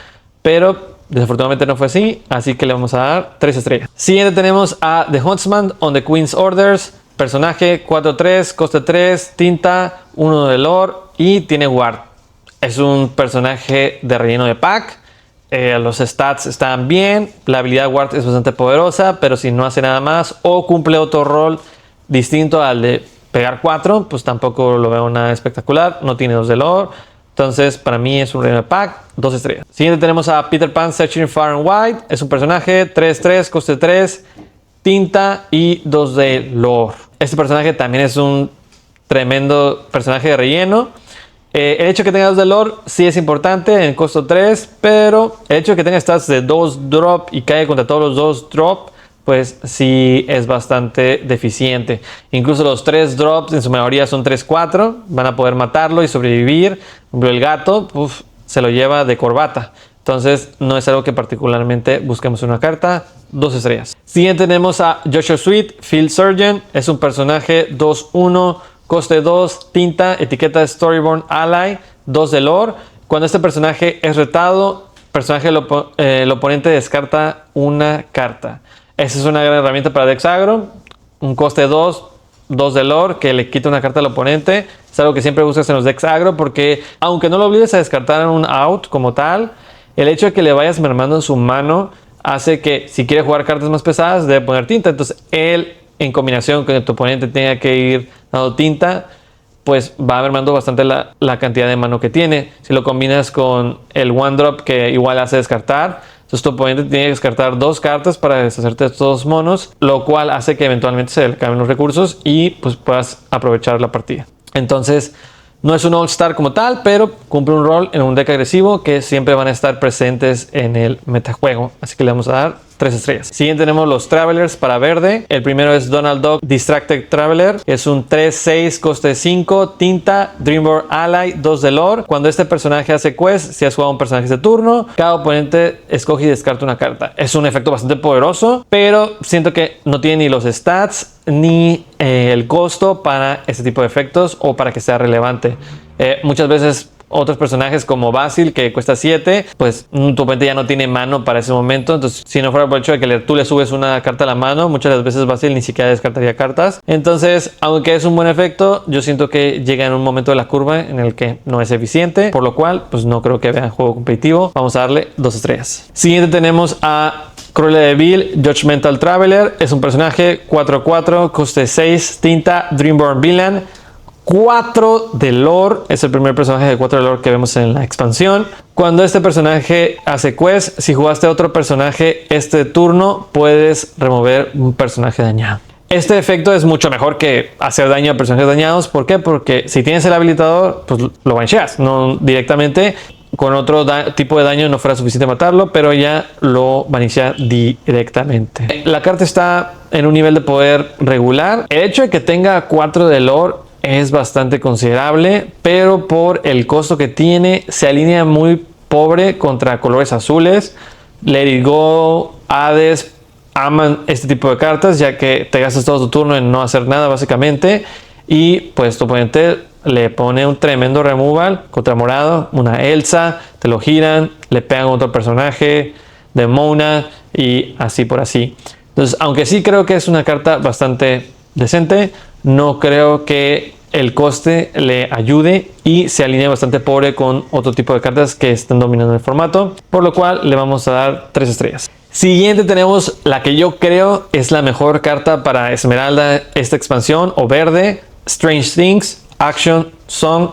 Pero desafortunadamente no fue así que le vamos a dar 3 estrellas. Siguiente tenemos a The Huntsman on the Queen's Orders. Personaje 4-3, coste 3, tinta, 1 de lore y tiene ward. Es un personaje de relleno de pack. Los stats están bien, la habilidad ward es bastante poderosa, pero si no hace nada más o cumple otro rol distinto al de pegar 4, pues tampoco lo veo nada espectacular. No tiene 2 de lore. Entonces, para mí es un relleno de pack, 2 estrellas. Siguiente tenemos a Peter Pan Searching Far and Wide. Es un personaje 3-3, coste 3, tinta y 2 de lore. Este personaje también es un tremendo personaje de relleno. El hecho de que tenga 2 de lore sí es importante en costo 3, pero el hecho de que tenga stats de 2 drop y caiga contra todos los 2 drop, pues sí es bastante deficiente. Incluso los 3 drops en su mayoría son 3-4, van a poder matarlo y sobrevivir. Por ejemplo, el gato se lo lleva de corbata. Entonces no es algo que particularmente busquemos en una carta. 2 estrellas. Siguiente tenemos a Joshua Sweet, Field Surgeon. Es un personaje 2-1, coste 2, tinta, etiqueta de Storyborn Ally, 2 de lore. Cuando este personaje es retado, el oponente descarta una carta. Esa es una gran herramienta para Dex Agro. Un coste 2, 2 de lore que le quita una carta al oponente. Es algo que siempre buscas en los Dex Agro porque aunque no lo obligues a descartar en un out como tal, el hecho de que le vayas mermando en su mano hace que si quiere jugar cartas más pesadas debe poner tinta. Entonces él en combinación con que tu oponente tenga que ir dando tinta, pues va mermando bastante la cantidad de mano que tiene. Si lo combinas con el one drop que igual hace descartar, entonces tu oponente tiene que descartar 2 cartas para deshacerte de estos monos, lo cual hace que eventualmente se le acaben los recursos y pues puedas aprovechar la partida. Entonces no es un all star como tal, pero cumple un rol en un deck agresivo que siempre van a estar presentes en el metajuego. Así que le vamos a dar 3 estrellas. Siguiente tenemos los Travelers para verde. El primero es Donald Duck Distracted Traveler. Es un 3-6, coste 5, tinta, Dreamboard Ally, 2 de lore. Cuando este personaje hace quest, si has jugado un personaje de turno, cada oponente escoge y descarta una carta. Es un efecto bastante poderoso, pero siento que no tiene ni los stats ni el costo para este tipo de efectos o para que sea relevante. Muchas veces otros personajes como Basil que cuesta 7, pues tu oponente ya no tiene mano para ese momento. Entonces si no fuera por el hecho de que tú le subes una carta a la mano, muchas de las veces Basil ni siquiera descartaría cartas. Entonces aunque es un buen efecto, yo siento que llega en un momento de la curva en el que no es eficiente, por lo cual pues no creo que vean juego competitivo. Vamos a darle 2 estrellas. Siguiente tenemos a Cruella de Vil, Judgmental Traveler. Es un personaje 4-4, coste 6, tinta, Dreamborn Villain, 4 de lore. Es el primer personaje de 4 de lore que vemos en la expansión. Cuando este personaje hace quest, si jugaste a otro personaje este turno, puedes remover un personaje dañado. Este efecto es mucho mejor que hacer daño a personajes dañados. ¿Por qué? Porque si tienes el habilitador, pues lo bancheas, no directamente. Con otro tipo de daño no fuera suficiente matarlo, pero ya lo banishea directamente. La carta está en un nivel de poder regular. El hecho de que tenga 4 de lore es bastante considerable, pero por el costo que tiene se alinea muy pobre contra colores azules. Let It Go, Hades aman este tipo de cartas, ya que te gastas todo tu turno en no hacer nada básicamente, y pues tu oponente le pone un tremendo removal contra morado, una Elsa, te lo giran, le pegan a otro personaje de Mona y así por así. Entonces, aunque sí creo que es una carta bastante decente, no creo que el coste le ayude y se alinea bastante pobre con otro tipo de cartas que están dominando el formato, por lo cual le vamos a dar 3 estrellas. Siguiente tenemos la que yo creo es la mejor carta para Esmeralda esta expansión o verde, Strange Things, Action Song,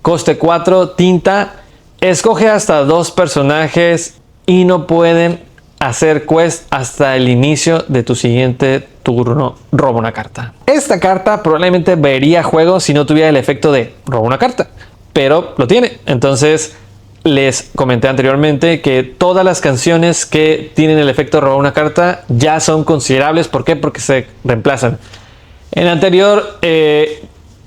coste 4, tinta. Escoge hasta 2 personajes y no pueden hacer quest hasta el inicio de tu siguiente turno. Roba una carta. Esta carta probablemente vería juego si no tuviera el efecto de roba una carta, pero lo tiene. Entonces les comenté anteriormente que todas las canciones que tienen el efecto de robar una carta ya son considerables. ¿Por qué? Porque se reemplazan. En el anterior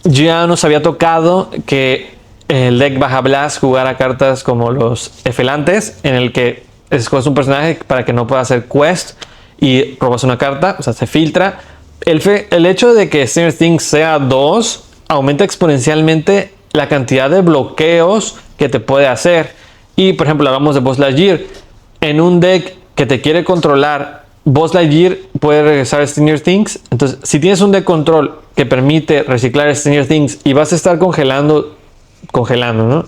ya nos había tocado que el deck Baja Blast jugara cartas como los Efelantes, en el que escoges un personaje para que no pueda hacer quest y robas una carta, o sea, se filtra. El hecho de que Stranger Things sea 2 aumenta exponencialmente la cantidad de bloqueos que te puede hacer. Y por ejemplo, hablamos de Buzz Lightyear. En un deck que te quiere controlar, Buzz Lightyear puede regresar a Stranger Things. Entonces, si tienes un deck control que permite reciclar Stranger Things y vas a estar congelando, ¿no?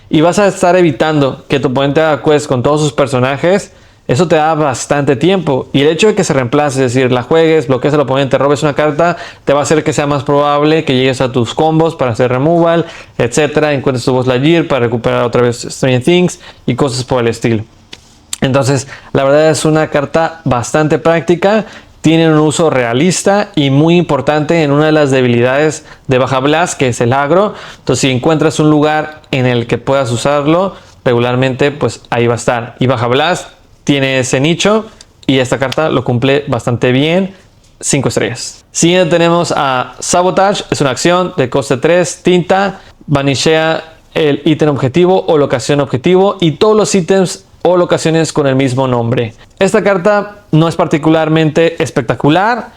Y vas a estar evitando que tu oponente haga quest con todos sus personajes, eso te da bastante tiempo. Y el hecho de que se reemplace, es decir, la juegues, bloquees al oponente, robes una carta, te va a hacer que sea más probable que llegues a tus combos para hacer removal, etcétera. Encuentres tu Buzz Lightyear para recuperar otra vez Stranger Things y cosas por el estilo. Entonces, la verdad es una carta bastante práctica. Tiene un uso realista y muy importante en una de las debilidades de Baja Blast, que es el agro. Entonces, si encuentras un lugar en el que puedas usarlo regularmente, pues ahí va a estar. Y Baja Blast tiene ese nicho y esta carta lo cumple bastante bien. 5 estrellas. Siguiente tenemos a Sabotage. Es una acción de coste 3, tinta. Vanishea el ítem objetivo o locación objetivo y todos los ítems o locaciones con el mismo nombre. Esta carta no es particularmente espectacular.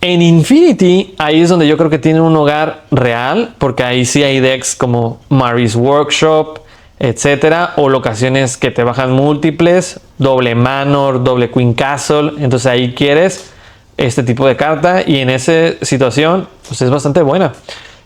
En Infinity, ahí es donde yo creo que tiene un hogar real, porque ahí sí hay decks como Mary's Workshop, etcétera, o locaciones que te bajan múltiples, doble Manor, doble Queen Castle. Entonces ahí quieres este tipo de carta y en esa situación pues es bastante buena.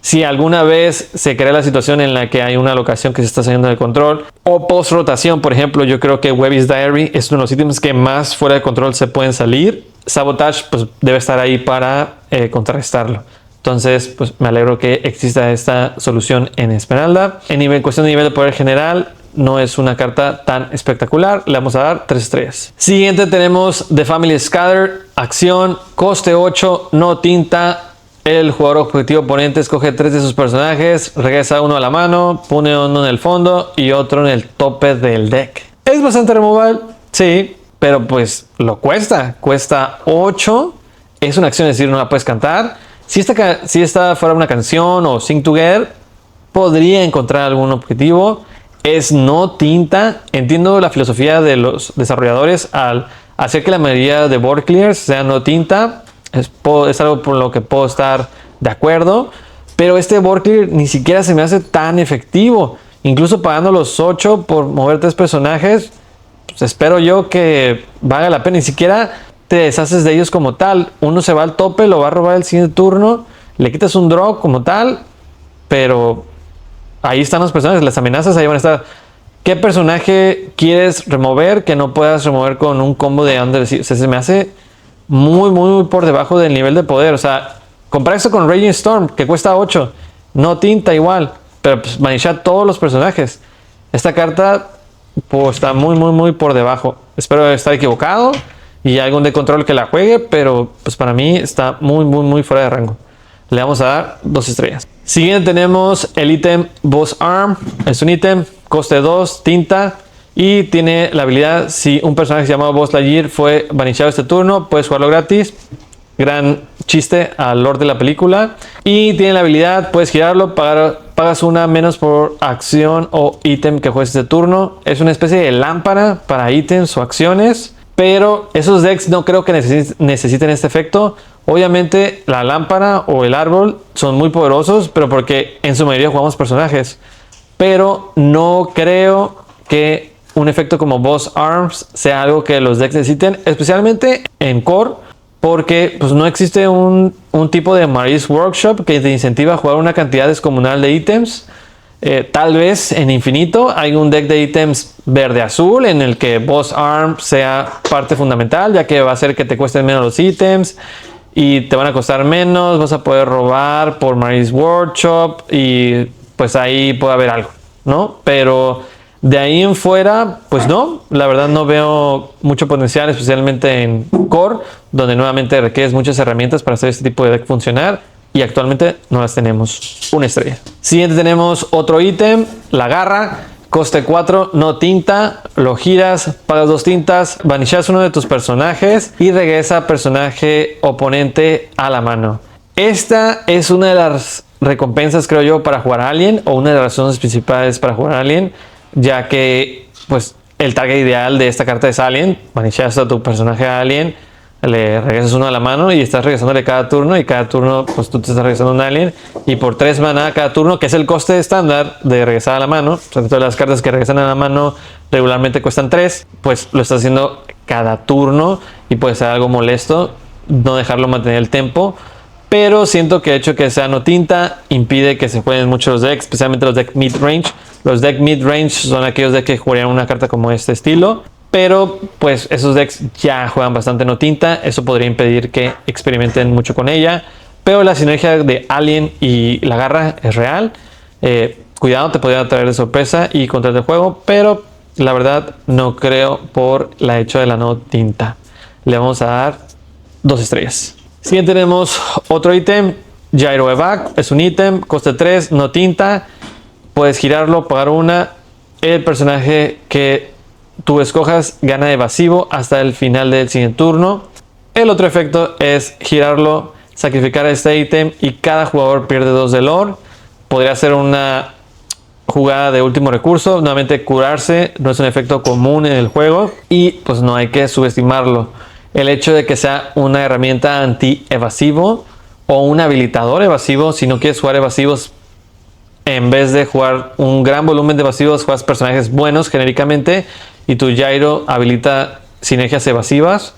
Si alguna vez se crea la situación en la que hay una locación que se está saliendo de control o post rotación, por ejemplo, yo creo que Webby's Diary es uno de los ítems que más fuera de control se pueden salir. Sabotage pues debe estar ahí para contrarrestarlo. Entonces pues me alegro que exista esta solución en Esmeralda. En cuestión de nivel de poder general, no es una carta tan espectacular. Le vamos a dar 3 estrellas. Siguiente tenemos The Family Scatter. Acción, coste 8, no tinta. El jugador objetivo oponente escoge 3 de sus personajes, regresa uno a la mano, pone uno en el fondo y otro en el tope del deck. Es bastante removal, sí, pero pues lo cuesta 8. Es una acción, es decir, no la puedes cantar. Si esta fuera una canción o Sing Together, podría encontrar algún objetivo. Es no tinta. Entiendo la filosofía de los desarrolladores al hacer que la mayoría de board clears sea no tinta. Es algo por lo que puedo estar de acuerdo, pero este board clear ni siquiera se me hace tan efectivo. Incluso pagando los 8 por mover 3 personajes, pues espero yo que valga la pena. Ni siquiera te deshaces de ellos como tal. Uno se va al tope, lo va a robar el siguiente turno, le quitas un draw como tal, pero ahí están los personajes, las amenazas ahí van a estar. ¿Qué personaje quieres remover que no puedas remover con un combo de Under? O sea, se me hace muy por debajo del nivel de poder. O sea, comprar esto con Raging Storm, que cuesta 8, no tinta igual, pero pues vanishar todos los personajes. Esta carta pues está muy por debajo. Espero estar equivocado y algún de control que la juegue, pero pues para mí está muy fuera de rango. Le vamos a dar 2 estrellas. Siguiente tenemos el ítem Boss Arm. Es un ítem, coste 2, tinta. Y tiene la habilidad, si un personaje llamado Buzz Lightyear fue vanishado este turno, puedes jugarlo gratis. Gran chiste al lore de la película. Y tiene la habilidad, puedes girarlo, pagas una menos por acción o ítem que juegues este turno. Es una especie de lámpara para ítems o acciones. Pero esos decks no creo que necesiten este efecto. Obviamente la lámpara o el árbol son muy poderosos, pero porque en su mayoría jugamos personajes. Pero no creo que un efecto como Boss Arms sea algo que los decks necesiten, especialmente en Core, porque pues no existe un tipo de Mary's Workshop que te incentiva a jugar una cantidad descomunal de ítems. Tal vez en Infinito hay un deck de ítems verde-azul en el que Boss Arms sea parte fundamental, ya que va a hacer que te cuesten menos los ítems y te van a costar menos, vas a poder robar por Mary's Workshop y pues ahí puede haber algo, ¿no? Pero De ahí en fuera, pues no, la verdad no veo mucho potencial, especialmente en Core, donde nuevamente requieres muchas herramientas para hacer este tipo de deck funcionar. Y actualmente no las tenemos. Una estrella. Siguiente tenemos otro ítem, la garra. Coste 4, no tinta. Lo giras, pagas 2 tintas, vanishas uno de tus personajes y regresa personaje oponente a la mano. Esta es una de las recompensas, creo yo, para jugar Alien, o una de las razones principales para jugar Alien, ya que pues el target ideal de esta carta es Alien. Vanishas a tu personaje Alien, le regresas uno a la mano y estás regresándole cada turno, y cada turno pues tú te estás regresando un alien, y por 3 maná cada turno, que es el coste estándar de regresar a la mano. O sea, todas las cartas que regresan a la mano regularmente cuestan 3, pues lo estás haciendo cada turno y puede ser algo molesto no dejarlo mantener el tempo. Pero siento que el hecho de que sea no tinta impide que se jueguen mucho los decks, especialmente los decks mid-range. Los decks mid-range son aquellos decks que jugarían una carta como este estilo. Pero pues esos decks ya juegan bastante no tinta. Eso podría impedir que experimenten mucho con ella. Pero la sinergia de Alien y la garra es real. Cuidado, te podría traer de sorpresa y contra el juego. Pero la verdad no creo por la hecho de la no tinta. Le vamos a dar 2 estrellas. Siguiente tenemos otro ítem. Gyro Evac. Es un ítem. Coste 3, no tinta. Puedes girarlo, pagar una. El personaje que tú escojas gana evasivo hasta el final del siguiente turno. El otro efecto es girarlo, sacrificar este ítem y cada jugador pierde 2 de lore. Podría ser una jugada de último recurso. Nuevamente, curarse no es un efecto común en el juego y pues no hay que subestimarlo. El hecho de que sea una herramienta anti-evasivo o un habilitador evasivo, si no quieres jugar evasivos, en vez de jugar un gran volumen de evasivos, juegas personajes buenos genéricamente y tu Gyro habilita sinergias evasivas,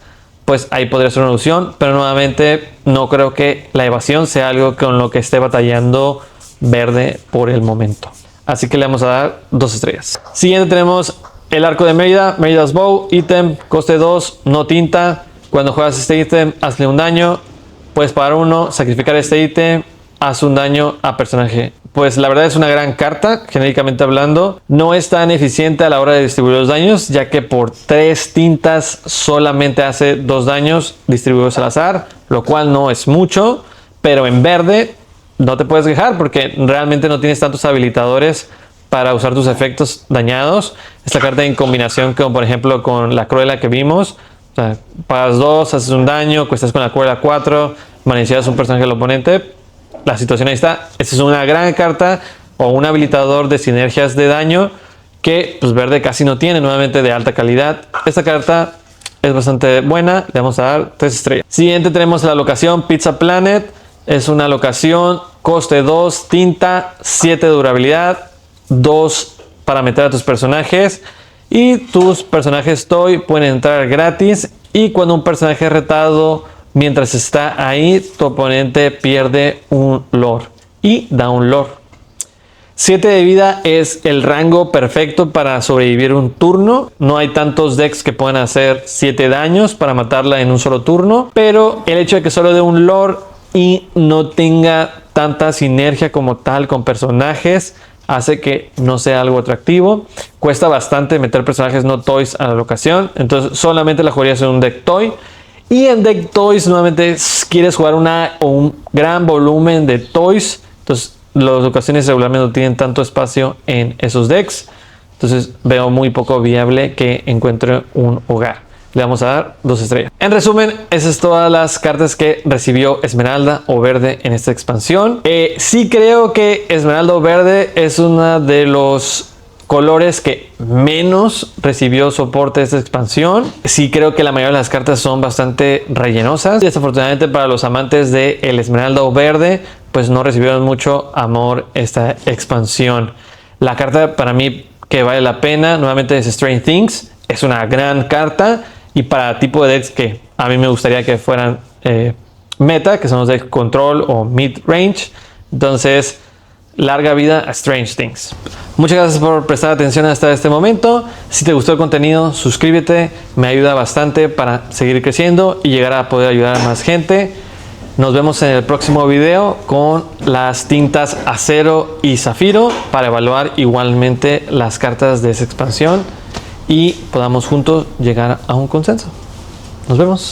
pues ahí podría ser una opción. Pero nuevamente no creo que la evasión sea algo con lo que esté batallando Verde por el momento. Así que le vamos a dar 2 estrellas. Siguiente tenemos el arco de Mérida, Mérida's Bow, ítem, coste 2, no tinta. Cuando juegas este ítem, hazle un daño. Puedes pagar 1, sacrificar este ítem, haz un daño a personaje. Pues la verdad es una gran carta, genéricamente hablando. No es tan eficiente a la hora de distribuir los daños, ya que por 3 tintas solamente hace 2 daños distribuidos al azar, lo cual no es mucho. Pero en verde no te puedes quejar porque realmente no tienes tantos habilitadores para usar tus efectos dañados. Esta carta en combinación con, por ejemplo, con la Cruela que vimos. O sea, pagas 2, haces un daño, cuestas con la Cruela 4, manicias un personaje del oponente. La situación ahí está. Esta es una gran carta o un habilitador de sinergias de daño que pues Verde casi no tiene, nuevamente de alta calidad. Esta carta es bastante buena, le vamos a dar 3 estrellas. Siguiente tenemos la locación Pizza Planet. Es una locación, coste 2, tinta, 7 de durabilidad, 2 para meter a tus personajes. Y tus personajes Toy pueden entrar gratis. Y cuando un personaje es retado mientras está ahí, tu oponente pierde un lore y da un lore. 7 de vida es el rango perfecto para sobrevivir un turno. No hay tantos decks que puedan hacer 7 daños para matarla en un solo turno. Pero el hecho de que solo dé un lore y no tenga tanta sinergia como tal con personajes hace que no sea algo atractivo. Cuesta bastante meter personajes no toys a la locación. Entonces solamente la jugarías en un deck toy. Y en deck toys nuevamente quieres jugar un gran volumen de toys. Entonces las locaciones regularmente no tienen tanto espacio en esos decks. Entonces veo muy poco viable que encuentre un hogar. Le vamos a dar 2 estrellas. En resumen, esas son todas las cartas que recibió Esmeralda o Verde en esta expansión. Sí creo que Esmeralda o Verde es uno de los colores que menos recibió soporte de esta expansión. Sí creo que la mayoría de las cartas son bastante rellenosas. Desafortunadamente para los amantes de el Esmeralda o Verde, pues no recibieron mucho amor esta expansión. La carta para mí que vale la pena nuevamente es Strange Things. Es una gran carta y para tipo de decks que a mí me gustaría que fueran meta, que son los decks control o mid range. Entonces, larga vida a Strange Things. Muchas gracias por prestar atención hasta este momento. Si te gustó el contenido, suscríbete. Me ayuda bastante para seguir creciendo y llegar a poder ayudar a más gente. Nos vemos en el próximo video con las tintas acero y zafiro para evaluar igualmente las cartas de esa expansión y podamos juntos llegar a un consenso. Nos vemos.